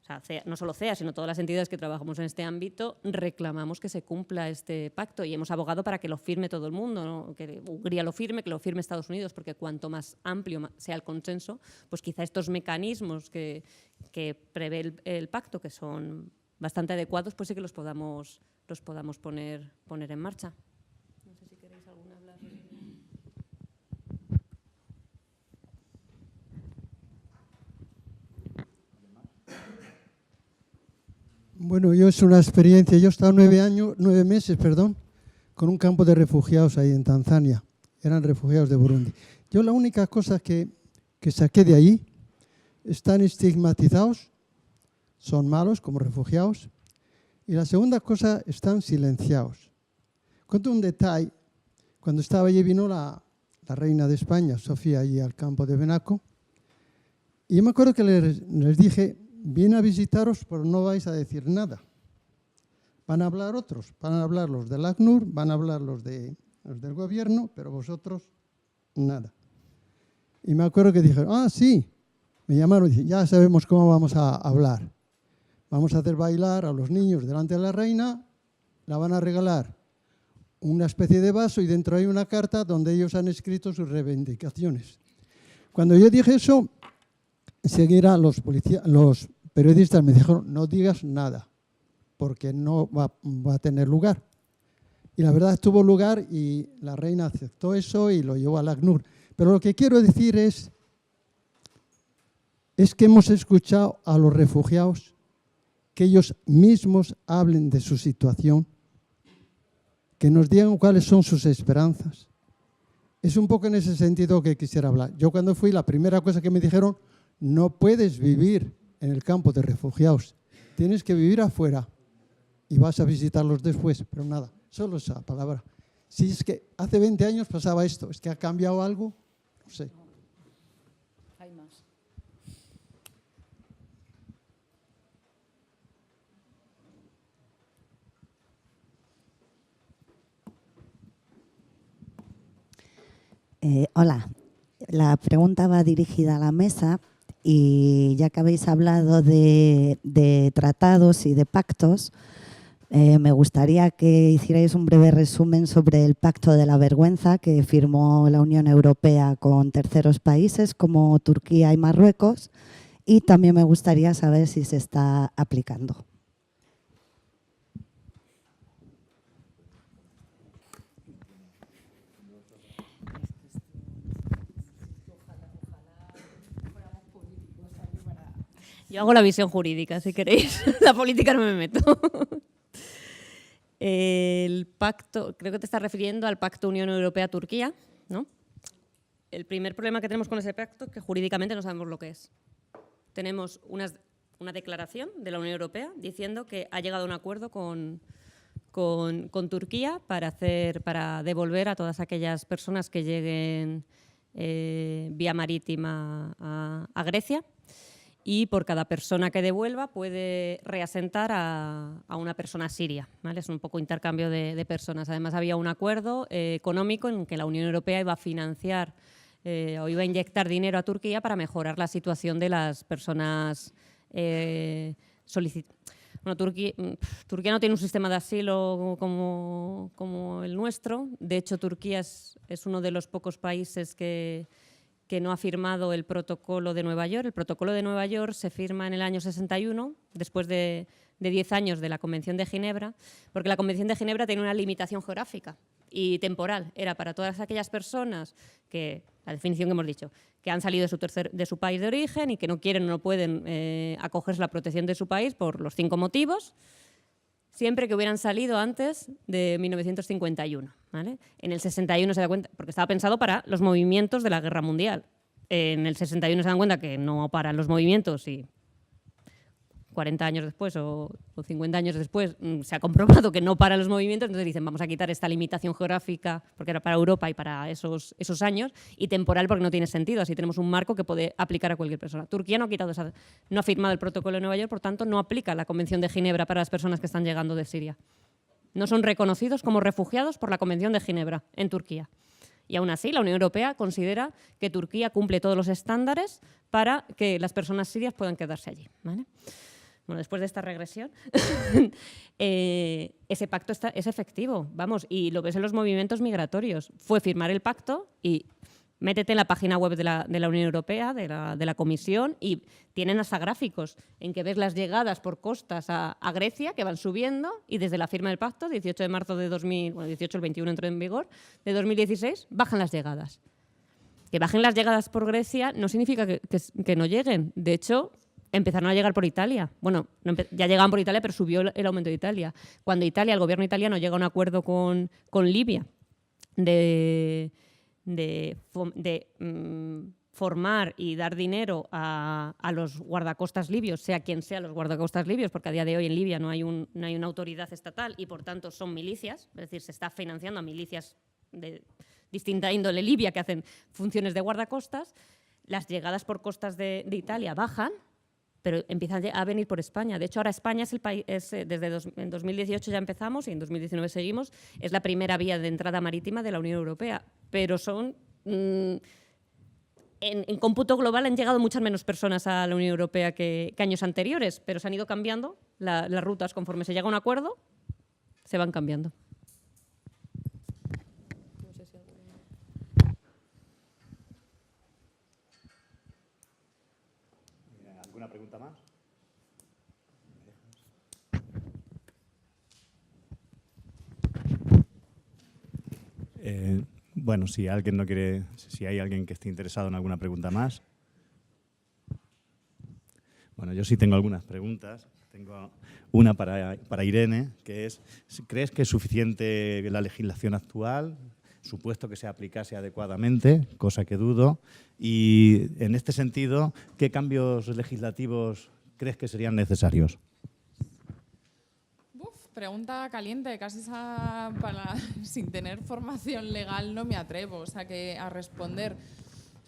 Speaker 6: O sea, no solo CEA, sino todas las entidades que trabajamos en este ámbito, reclamamos que se cumpla este pacto y hemos abogado para que lo firme todo el mundo, ¿no? Que Hungría lo firme, que lo firme Estados Unidos, porque cuanto más amplio sea el consenso, pues quizá estos mecanismos que prevé el pacto, que son bastante adecuados, pues sí que los podamos poner en marcha. No sé si queréis alguna hablar.
Speaker 12: Bueno, yo es una experiencia. Yo he estado 9 meses, con un campo de refugiados ahí en Tanzania. Eran refugiados de Burundi. Yo la única cosa que saqué de ahí, están estigmatizados, son malos como refugiados. Y la segunda cosa, están silenciados. Cuento un detalle. Cuando estaba allí vino la reina de España, Sofía, allí al campo de Benaco. Y yo me acuerdo que les dije... Viene a visitaros, pero no vais a decir nada. Van a hablar otros, van a hablar los del ACNUR, van a hablar los del gobierno, pero vosotros nada. Y me acuerdo que dijeron, sí, me llamaron y dijeron, ya sabemos cómo vamos a hablar. Vamos a hacer bailar a los niños delante de la reina, la van a regalar una especie de vaso y dentro hay una carta donde ellos han escrito sus reivindicaciones. Cuando yo dije eso, enseguida los periodistas me dijeron, no digas nada, porque no va a tener lugar. Y la verdad tuvo lugar y la reina aceptó eso y lo llevó al ACNUR. Pero lo que quiero decir es que hemos escuchado a los refugiados que ellos mismos hablen de su situación, que nos digan cuáles son sus esperanzas. Es un poco en ese sentido que quisiera hablar. Yo cuando fui, la primera cosa que me dijeron, no puedes vivir en el campo de refugiados, tienes que vivir afuera y vas a visitarlos después, pero nada, solo esa palabra. Si es que hace 20 años pasaba esto, ¿es que ha cambiado algo? No sé.
Speaker 5: Hay más.
Speaker 13: Hola, la pregunta va dirigida a la mesa. Y ya que habéis hablado de tratados y de pactos, me gustaría que hicierais un breve resumen sobre el Pacto de la Vergüenza que firmó la Unión Europea con terceros países como Turquía y Marruecos. Y también me gustaría saber si se está aplicando.
Speaker 6: Yo hago la visión jurídica, si queréis. La política no me meto. El pacto, creo que te estás refiriendo al Pacto Unión Europea-Turquía, ¿no? El primer problema que tenemos con ese pacto es que jurídicamente no sabemos lo que es. Tenemos una declaración de la Unión Europea diciendo que ha llegado a un acuerdo con con Turquía para devolver a todas aquellas personas que lleguen vía marítima a Grecia, y por cada persona que devuelva puede reasentar a una persona siria, ¿vale? Es un poco intercambio de personas. Además, había un acuerdo económico en que la Unión Europea iba a financiar o iba a inyectar dinero a Turquía para mejorar la situación de las personas solicitantes. Bueno, Turquía no tiene un sistema de asilo como el nuestro. De hecho, Turquía es uno de los pocos países que no ha firmado el Protocolo de Nueva York. El Protocolo de Nueva York se firma en el año 61, después de 10 años de la Convención de Ginebra, porque la Convención de Ginebra tiene una limitación geográfica y temporal. Era para todas aquellas personas que, la definición que hemos dicho, que han salido de su país de origen y que no quieren o no pueden acogerse a la protección de su país por los 5 motivos, siempre que hubieran salido antes de 1951. ¿Vale? En el 61 se da cuenta, porque estaba pensado para los movimientos de la Guerra Mundial. En el 61 se dan cuenta que no paran los movimientos y 40 años después o 50 años después se ha comprobado que no paran los movimientos, entonces dicen vamos a quitar esta limitación geográfica porque era para Europa y para esos años, y temporal porque no tiene sentido, así tenemos un marco que puede aplicar a cualquier persona. Turquía no ha firmado el Protocolo de Nueva York, por tanto no aplica la Convención de Ginebra para las personas que están llegando de Siria. No son reconocidos como refugiados por la Convención de Ginebra en Turquía. Y aún así, la Unión Europea considera que Turquía cumple todos los estándares para que las personas sirias puedan quedarse allí. ¿Vale? Bueno, después de esta regresión, ese pacto es efectivo, vamos, y lo ves en los movimientos migratorios. Fue firmar el pacto y métete en la página web de la Unión Europea, de la Comisión, y tienen hasta gráficos en que ves las llegadas por costas a Grecia, que van subiendo, y desde la firma del pacto, 18 de marzo de 18, el 21 entró en vigor, de 2016, bajan las llegadas. Que bajen las llegadas por Grecia no significa que no lleguen. De hecho, empezaron a llegar por Italia. Bueno, ya llegaban por Italia, pero subió el aumento de Italia. Cuando el gobierno italiano llega a un acuerdo con Libia de formar y dar dinero a los guardacostas libios, sea quien sea los guardacostas libios, porque a día de hoy en Libia no hay una autoridad estatal y por tanto son milicias, es decir, se está financiando a milicias de distinta índole Libia que hacen funciones de guardacostas. Las llegadas por costas de Italia bajan, pero empiezan a venir por España. De hecho, ahora España es el país, en 2018 ya empezamos y en 2019 seguimos, es la primera vía de entrada marítima de la Unión Europea. Pero son, en cómputo global han llegado muchas menos personas a la Unión Europea que años anteriores, pero se han ido cambiando las rutas. Conforme se llega a un acuerdo, se van cambiando.
Speaker 2: ¿Alguna pregunta más? Bueno, si alguien no quiere, si hay alguien que esté interesado en alguna pregunta más. Bueno, yo sí tengo algunas preguntas. Tengo una para Irene, que es, ¿crees que es suficiente la legislación actual, supuesto que se aplicase adecuadamente, cosa que dudo? Y en este sentido, ¿qué cambios legislativos crees que serían necesarios?
Speaker 3: Pregunta caliente, casi sin tener formación legal no me atrevo, o sea, que a responder.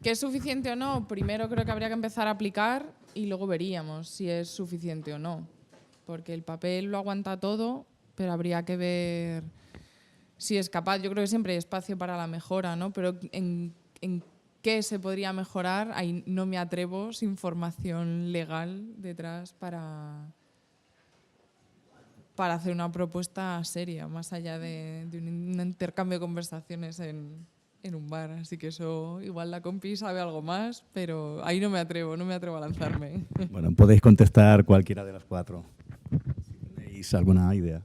Speaker 3: ¿Que es suficiente o no? Primero creo que habría que empezar a aplicar y luego veríamos si es suficiente o no. Porque el papel lo aguanta todo, pero habría que ver si es capaz. Yo creo que siempre hay espacio para la mejora, ¿no? Pero en qué se podría mejorar, ahí no me atrevo sin formación legal detrás para hacer una propuesta seria, más allá de un intercambio de conversaciones en un bar. Así que eso, igual la compi sabe algo más, pero ahí no me atrevo a lanzarme.
Speaker 2: Bueno, podéis contestar cualquiera de las 4, si tenéis alguna idea.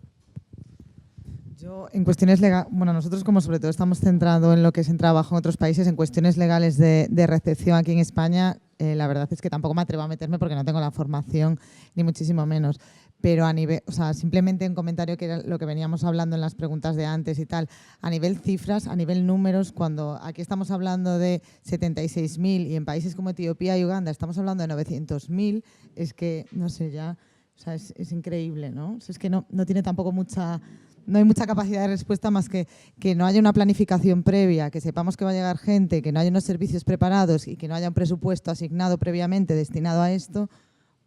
Speaker 4: Yo, en cuestiones legales, bueno, nosotros como sobre todo estamos centrados en lo que es en trabajo en otros países, en cuestiones legales de recepción aquí en España, la verdad es que tampoco me atrevo a meterme porque no tengo la formación, ni muchísimo menos. Pero a nivel, o sea, simplemente un comentario que era lo que veníamos hablando en las preguntas de antes y tal, a nivel cifras, a nivel números, cuando aquí estamos hablando de 76.000 y en países como Etiopía y Uganda estamos hablando de 900.000, es que, no sé, ya, o sea, es increíble, ¿no? O sea, es que no tiene tampoco mucha no hay mucha capacidad de respuesta más que no haya una planificación previa, que sepamos que va a llegar gente, que no haya unos servicios preparados y que no haya un presupuesto asignado previamente destinado a esto,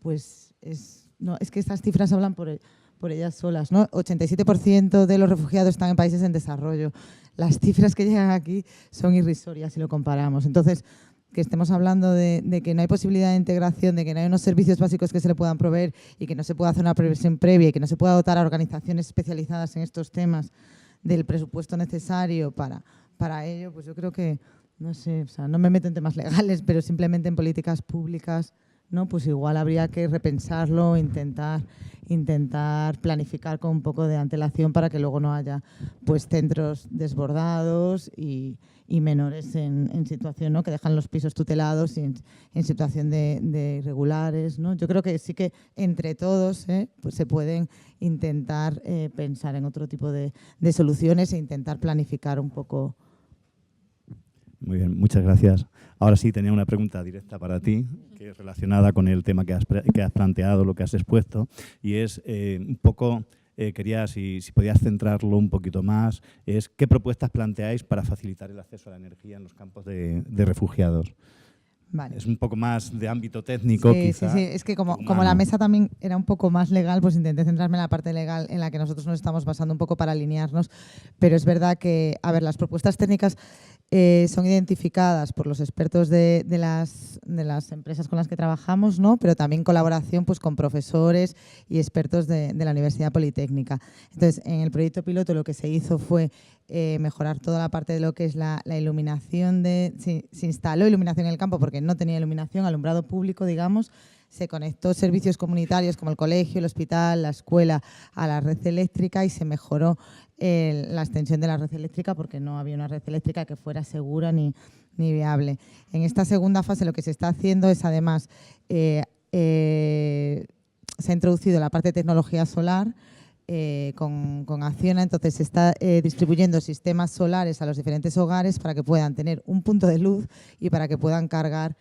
Speaker 4: pues es que estas cifras hablan por ellas solas, ¿no? 87% de los refugiados están en países en desarrollo. Las cifras que llegan aquí son irrisorias si lo comparamos. Entonces, que estemos hablando de que no hay posibilidad de integración, de que no hay unos servicios básicos que se le puedan proveer y que no se pueda hacer una previsión previa y que no se pueda dotar a organizaciones especializadas en estos temas del presupuesto necesario para ello, pues yo creo que, no sé, o sea, no me meto en temas legales, pero simplemente en políticas públicas, ¿no? Pues igual habría que repensarlo, intentar planificar con un poco de antelación para que luego no haya pues centros desbordados y menores en situación, ¿no? Que dejan los pisos tutelados y en situación de irregulares, ¿no? Yo creo que sí que entre todos pues se pueden intentar pensar en otro tipo de soluciones e intentar planificar un poco.
Speaker 2: Muy bien, muchas gracias. Ahora sí, tenía una pregunta directa para ti, que es relacionada con el tema que has planteado, lo que has expuesto, y es un poco, quería, si podías centrarlo un poquito más, es qué propuestas planteáis para facilitar el acceso a la energía en los campos de refugiados.
Speaker 4: Vale.
Speaker 2: Es un poco más de ámbito técnico, quizá.
Speaker 4: Sí, es que como la mesa también era un poco más legal, pues intenté centrarme en la parte legal en la que nosotros nos estamos basando un poco para alinearnos, pero es verdad que, a ver, las propuestas técnicas son identificadas por los expertos de las empresas con las que trabajamos, ¿no? Pero también colaboración pues, con profesores y expertos de la Universidad Politécnica. Entonces, en el proyecto piloto lo que se hizo fue mejorar toda la parte de lo que es la iluminación. Se instaló iluminación en el campo porque no tenía iluminación, alumbrado público, digamos. Se conectó servicios comunitarios como el colegio, el hospital, la escuela a la red eléctrica y se mejoró la extensión de la red eléctrica porque no había una red eléctrica que fuera segura ni viable. En esta segunda fase lo que se está haciendo es además se ha introducido la parte de tecnología solar con Acciona, entonces se está distribuyendo sistemas solares a los diferentes hogares para que puedan tener un punto de luz y para que puedan cargar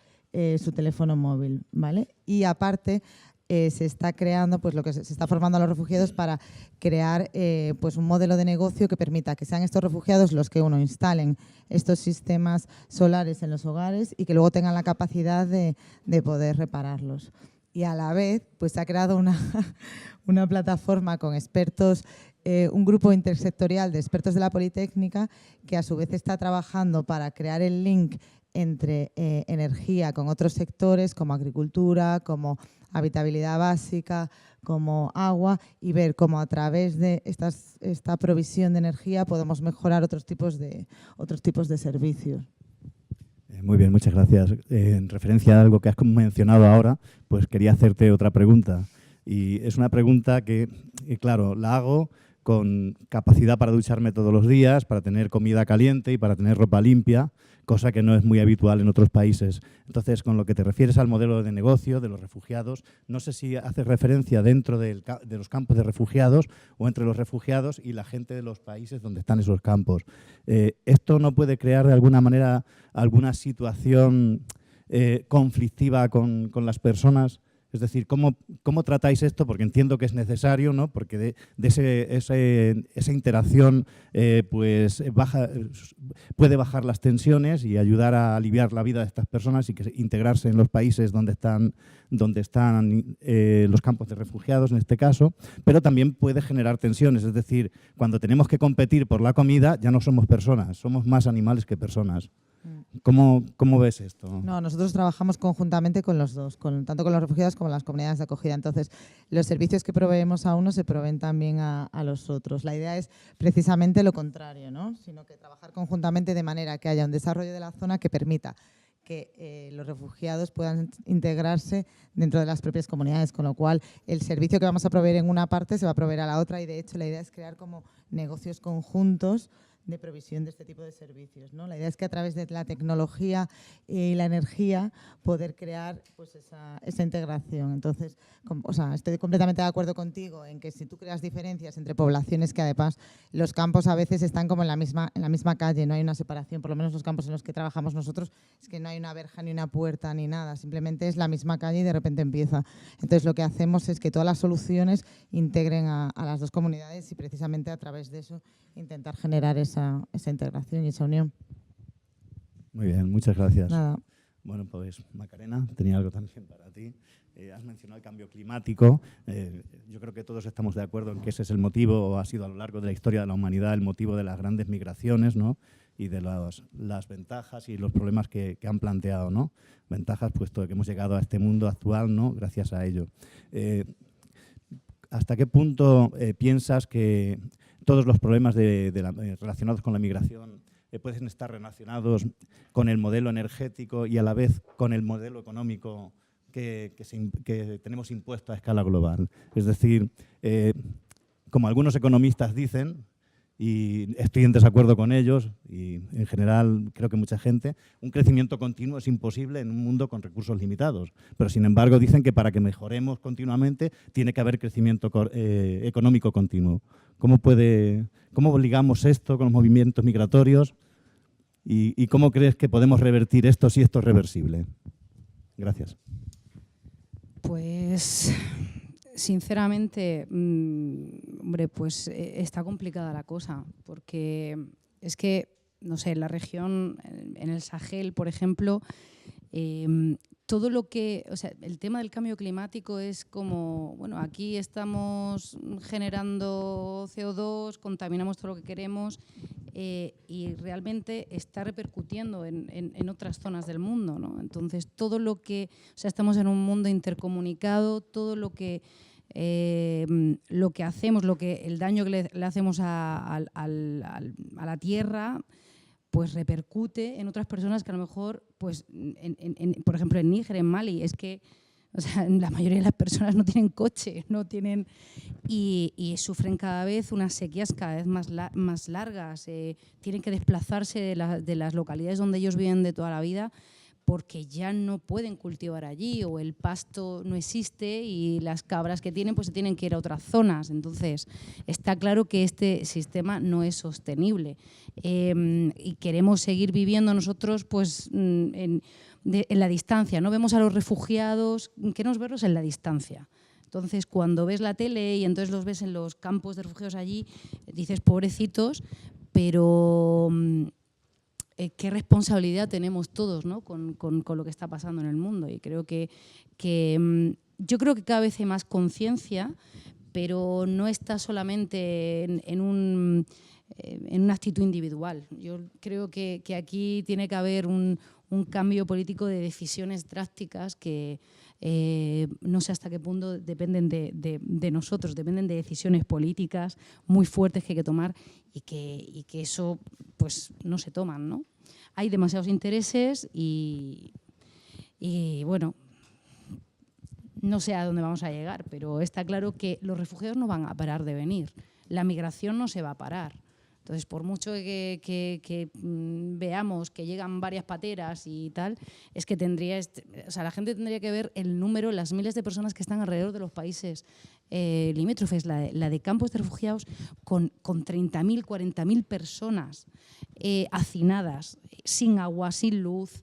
Speaker 4: su teléfono móvil, ¿vale? Y aparte se está creando, pues lo que se está formando a los refugiados para crear pues un modelo de negocio que permita que sean estos refugiados los que instalen estos sistemas solares en los hogares y que luego tengan la capacidad de poder repararlos. Y a la vez pues se ha creado una plataforma con expertos, un grupo intersectorial de expertos de la Politécnica que a su vez está trabajando para crear el link entre energía con otros sectores como agricultura, como habitabilidad básica, como agua y ver cómo a través de esta provisión de energía podemos mejorar otros tipos de servicios.
Speaker 2: Muy bien, muchas gracias. En referencia a algo que has mencionado ahora, pues quería hacerte otra pregunta. Y es una pregunta que, claro, la hago con capacidad para ducharme todos los días, para tener comida caliente y para tener ropa limpia, cosa que no es muy habitual en otros países. Entonces, con lo que te refieres al modelo de negocio de los refugiados, no sé si haces referencia dentro de los campos de refugiados o entre los refugiados y la gente de los países donde están esos campos. ¿Esto no puede crear de alguna manera alguna situación conflictiva con las personas? Es decir, ¿cómo tratáis esto? Porque entiendo que es necesario, ¿no? Porque esa interacción pues puede bajar las tensiones y ayudar a aliviar la vida de estas personas y que integrarse en los países donde están los campos de refugiados, en este caso, pero también puede generar tensiones. Es decir, cuando tenemos que competir por la comida ya no somos personas, somos más animales que personas. ¿Cómo ves esto?
Speaker 4: No, nosotros trabajamos conjuntamente con los dos, tanto con los refugiados como las comunidades de acogida. Entonces, los servicios que proveemos a uno se proveen también a los otros. La idea es precisamente lo contrario, ¿no? Sino que trabajar conjuntamente de manera que haya un desarrollo de la zona que permita que los refugiados puedan integrarse dentro de las propias comunidades, con lo cual el servicio que vamos a proveer en una parte se va a proveer a la otra y de hecho la idea es crear como negocios conjuntos de provisión de este tipo de servicios, ¿no? La idea es que a través de la tecnología y la energía poder crear pues esa integración. Entonces, estoy completamente de acuerdo contigo en que si tú creas diferencias entre poblaciones, que además los campos a veces están como en la misma calle, no hay una separación, por lo menos los campos en los que trabajamos nosotros, es que no hay una verja ni una puerta ni nada, simplemente es la misma calle y de repente empieza. Entonces lo que hacemos es que todas las soluciones integren a las dos comunidades y precisamente a través de eso intentar generar esa integración y esa unión.
Speaker 2: Muy bien, muchas gracias.
Speaker 4: Nada.
Speaker 2: Bueno, pues Macarena, tenía algo también para ti. Has mencionado el cambio climático. Yo creo que todos estamos de acuerdo en que ese es el motivo, o ha sido a lo largo de la historia de la humanidad, el motivo de las grandes migraciones, ¿no? Y de las ventajas y los problemas que han planteado, ¿no? Ventajas, puesto que hemos llegado a este mundo actual, ¿no? Gracias a ello. ¿Hasta qué punto piensas que todos los problemas relacionados con la migración pueden estar relacionados con el modelo energético y a la vez con el modelo económico que tenemos impuesto a escala global? Es decir, como algunos economistas dicen, y estoy en desacuerdo con ellos, y en general creo que mucha gente, un crecimiento continuo es imposible en un mundo con recursos limitados. Pero sin embargo dicen que para que mejoremos continuamente tiene que haber crecimiento económico continuo. ¿Cómo ligamos esto con los movimientos migratorios? ¿Y cómo crees que podemos revertir esto si esto es reversible? Gracias.
Speaker 5: Pues sinceramente, hombre, pues está complicada la cosa, porque es que, no sé, en la región, en el Sahel, por ejemplo, todo lo que, o sea, el tema del cambio climático es como, bueno, aquí estamos generando CO2, contaminamos todo lo que queremos y realmente está repercutiendo en otras zonas del mundo, ¿no? Entonces, todo lo que, o sea, estamos en un mundo intercomunicado, todo lo que hacemos, el daño que le hacemos a la tierra, pues repercute en otras personas que a lo mejor, pues, por ejemplo, en Níger, en Mali, es que, o sea, la mayoría de las personas no tienen coche, no tienen y sufren cada vez unas sequías cada vez más largas, tienen que desplazarse de las localidades donde ellos viven de toda la vida porque ya no pueden cultivar allí o el pasto no existe y las cabras que tienen pues se tienen que ir a otras zonas. Entonces, está claro que este sistema no es sostenible y queremos seguir viviendo nosotros pues en la distancia, ¿no? Vemos a los refugiados, queremos verlos en la distancia. Entonces, cuando ves la tele y entonces los ves en los campos de refugiados allí, dices, pobrecitos, pero qué responsabilidad tenemos todos, ¿no? con lo que está pasando en el mundo. Y creo que yo creo que cada vez hay más conciencia, pero no está solamente en una actitud individual. Yo creo que aquí tiene que haber un cambio político de decisiones drásticas que no sé hasta qué punto dependen de nosotros, dependen de decisiones políticas muy fuertes que hay que tomar y que eso pues no se toman, ¿no? Hay demasiados intereses y bueno, no sé a dónde vamos a llegar, pero está claro que los refugiados no van a parar de venir, la migración no se va a parar. Entonces, por mucho que veamos que llegan varias pateras y tal, es que la gente tendría que ver el número, las miles de personas que están alrededor de los países limítrofes, la de campos de refugiados con 30.000, 40.000 personas hacinadas, sin agua, sin luz,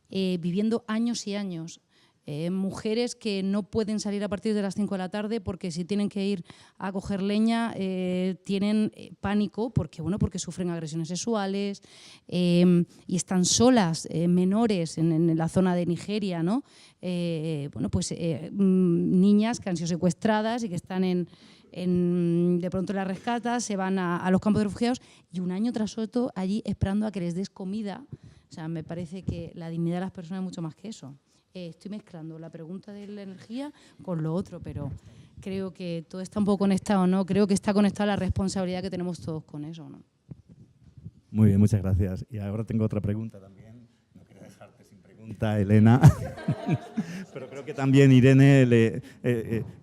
Speaker 5: viviendo años y años. Mujeres que no pueden salir a partir de las 5 de la tarde porque si tienen que ir a coger leña tienen pánico porque sufren agresiones sexuales y están solas, menores en la zona de Nigeria, ¿no? Niñas que han sido secuestradas y que están de pronto las rescatas, se van a los campos de refugiados y un año tras otro allí esperando a que les des comida. O sea, me parece que la dignidad de las personas es mucho más que eso. Estoy mezclando la pregunta de la energía con lo otro, pero creo que todo está un poco conectado, ¿no? Creo que está conectada la responsabilidad que tenemos todos con eso, ¿no?
Speaker 2: Muy bien, muchas gracias. Y ahora tengo otra pregunta también. No quiero dejarte sin pregunta. pregunta, Elena. Pero creo que también Irene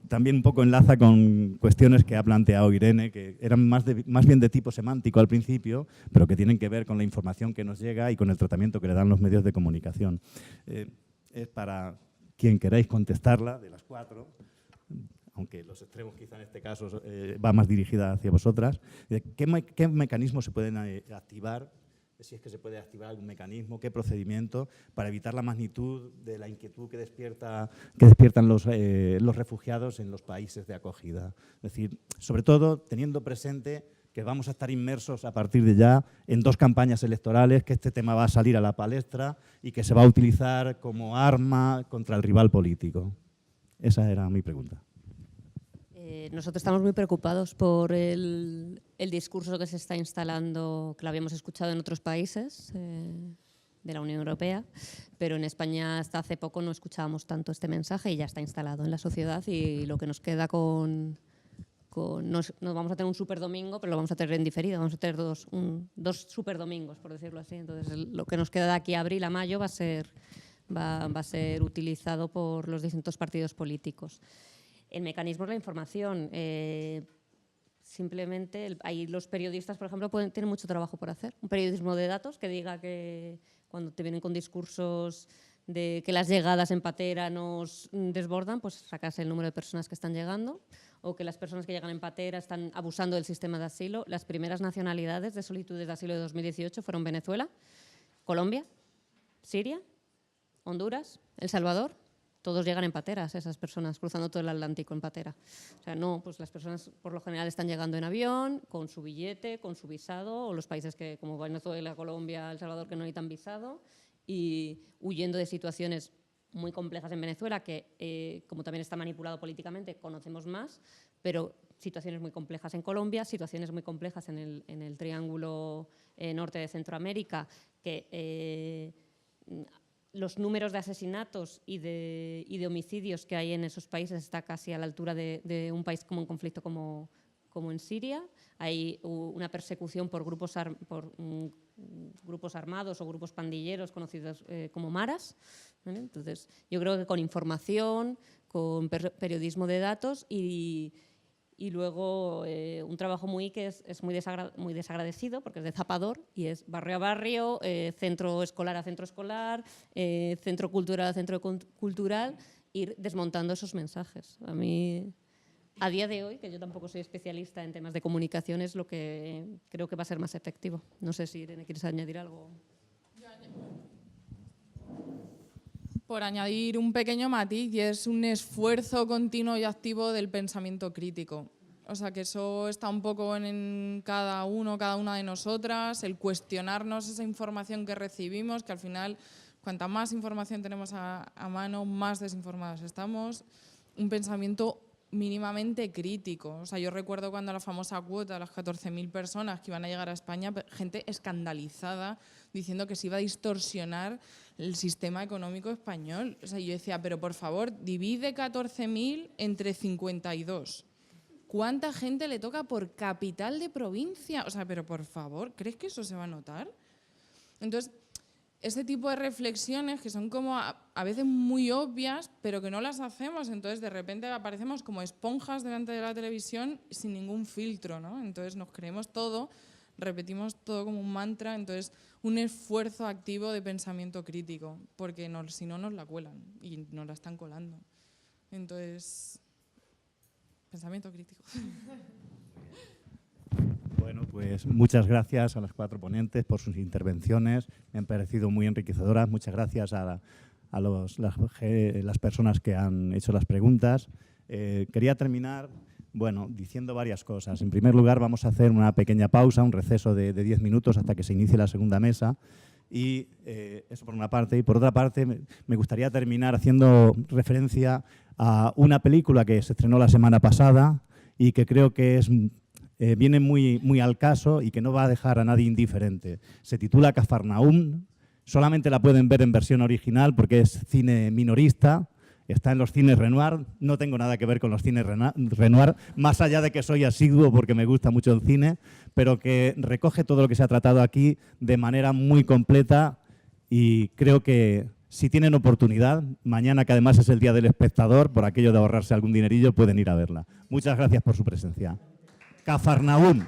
Speaker 2: también un poco enlaza con cuestiones que ha planteado Irene, que eran más bien de tipo semántico al principio, pero que tienen que ver con la información que nos llega y con el tratamiento que le dan los medios de comunicación. Es para quien queráis contestarla, de las cuatro, aunque los extremos quizá en este caso va más dirigida hacia vosotras. ¿Qué mecanismos se pueden activar? Si es que se puede activar algún mecanismo, qué procedimiento para evitar la magnitud de la inquietud que despiertan los refugiados en los países de acogida. Es decir, sobre todo teniendo presente que vamos a estar inmersos a partir de ya en 2 campañas electorales, que este tema va a salir a la palestra y que se va a utilizar como arma contra el rival político. Esa era mi pregunta.
Speaker 6: Nosotros estamos muy preocupados por el discurso que se está instalando, que lo habíamos escuchado en otros países de la Unión Europea, pero en España hasta hace poco no escuchábamos tanto este mensaje y ya está instalado en la sociedad, y lo que nos queda no vamos a tener un superdomingo, pero lo vamos a tener en diferido, vamos a tener dos superdomingos, por decirlo así. Entonces, lo que nos queda de aquí a abril a mayo va a ser utilizado por los distintos partidos políticos. El mecanismo es la información. Simplemente, ahí los periodistas, por ejemplo, tienen mucho trabajo por hacer. Un periodismo de datos que diga que cuando te vienen con discursos de que las llegadas en patera nos desbordan, pues sacas el número de personas que están llegando, o que las personas que llegan en patera están abusando del sistema de asilo. Las primeras nacionalidades de solicitudes de asilo de 2018 fueron Venezuela, Colombia, Siria, Honduras, El Salvador. Todos llegan en pateras, esas personas, cruzando todo el Atlántico en patera. O sea, no, pues las personas por lo general están llegando en avión, con su billete, con su visado, o los países que, como Venezuela, Colombia, El Salvador, que no necesitan visado, y huyendo de situaciones muy complejas en Venezuela, que como también está manipulado políticamente, conocemos más, pero situaciones muy complejas en Colombia, situaciones muy complejas en el triángulo norte de Centroamérica, que los números de asesinatos y de homicidios que hay en esos países está casi a la altura de un país como en conflicto como en Siria. Hay una persecución por grupos armados o grupos pandilleros conocidos como maras, ¿vale? Entonces, yo creo que con información, con periodismo de datos y luego un trabajo que es muy desagradecido, porque es de zapador, y es barrio a barrio, centro escolar a centro escolar, centro cultural a centro cultural, ir desmontando esos mensajes. A mí, a día de hoy, que yo tampoco soy especialista en temas de comunicación, es lo que creo que va a ser más efectivo. No sé si, Irene, ¿quieres añadir algo?
Speaker 3: Por añadir un pequeño matiz, y es un esfuerzo continuo y activo del pensamiento crítico. O sea, que eso está un poco en cada una de nosotras, el cuestionarnos esa información que recibimos, que al final, cuanta más información tenemos a mano, más desinformados estamos. Un pensamiento mínimamente crítico. O sea, yo recuerdo cuando la famosa cuota, las 14.000 personas que iban a llegar a España, gente escandalizada diciendo que se iba a distorsionar el sistema económico español. O sea, yo decía, pero por favor, divide 14.000 entre 52. ¿Cuánta gente le toca por capital de provincia? O sea, pero por favor, ¿crees que eso se va a notar? Entonces, ese tipo de reflexiones que son como a veces muy obvias, pero que no las hacemos, entonces de repente aparecemos como esponjas delante de la televisión sin ningún filtro, ¿no? Entonces nos creemos todo, repetimos todo como un mantra, entonces un esfuerzo activo de pensamiento crítico, porque si no nos la cuelan y nos la están colando. Entonces, pensamiento crítico.
Speaker 2: Bueno, pues muchas gracias a las 4 ponentes por sus intervenciones, me han parecido muy enriquecedoras. Muchas gracias a las personas que han hecho las preguntas. Quería terminar diciendo varias cosas. En primer lugar, vamos a hacer una pequeña pausa, un receso de 10 minutos hasta que se inicie la segunda mesa. Y eso por una parte. Y por otra parte, me gustaría terminar haciendo referencia a una película que se estrenó la semana pasada y que creo que viene muy al caso y que no va a dejar a nadie indiferente. Se titula Cafarnaúm. Solamente la pueden ver en versión original porque es cine minorista. Está en los cines Renoir. No tengo nada que ver con los cines Renoir, más allá de que soy asiduo porque me gusta mucho el cine, pero que recoge todo lo que se ha tratado aquí de manera muy completa y creo que Si tienen oportunidad, mañana, que además es el Día del Espectador, por aquello de ahorrarse algún dinerillo, pueden ir a verla. Muchas gracias por su presencia. Cafarnaúm.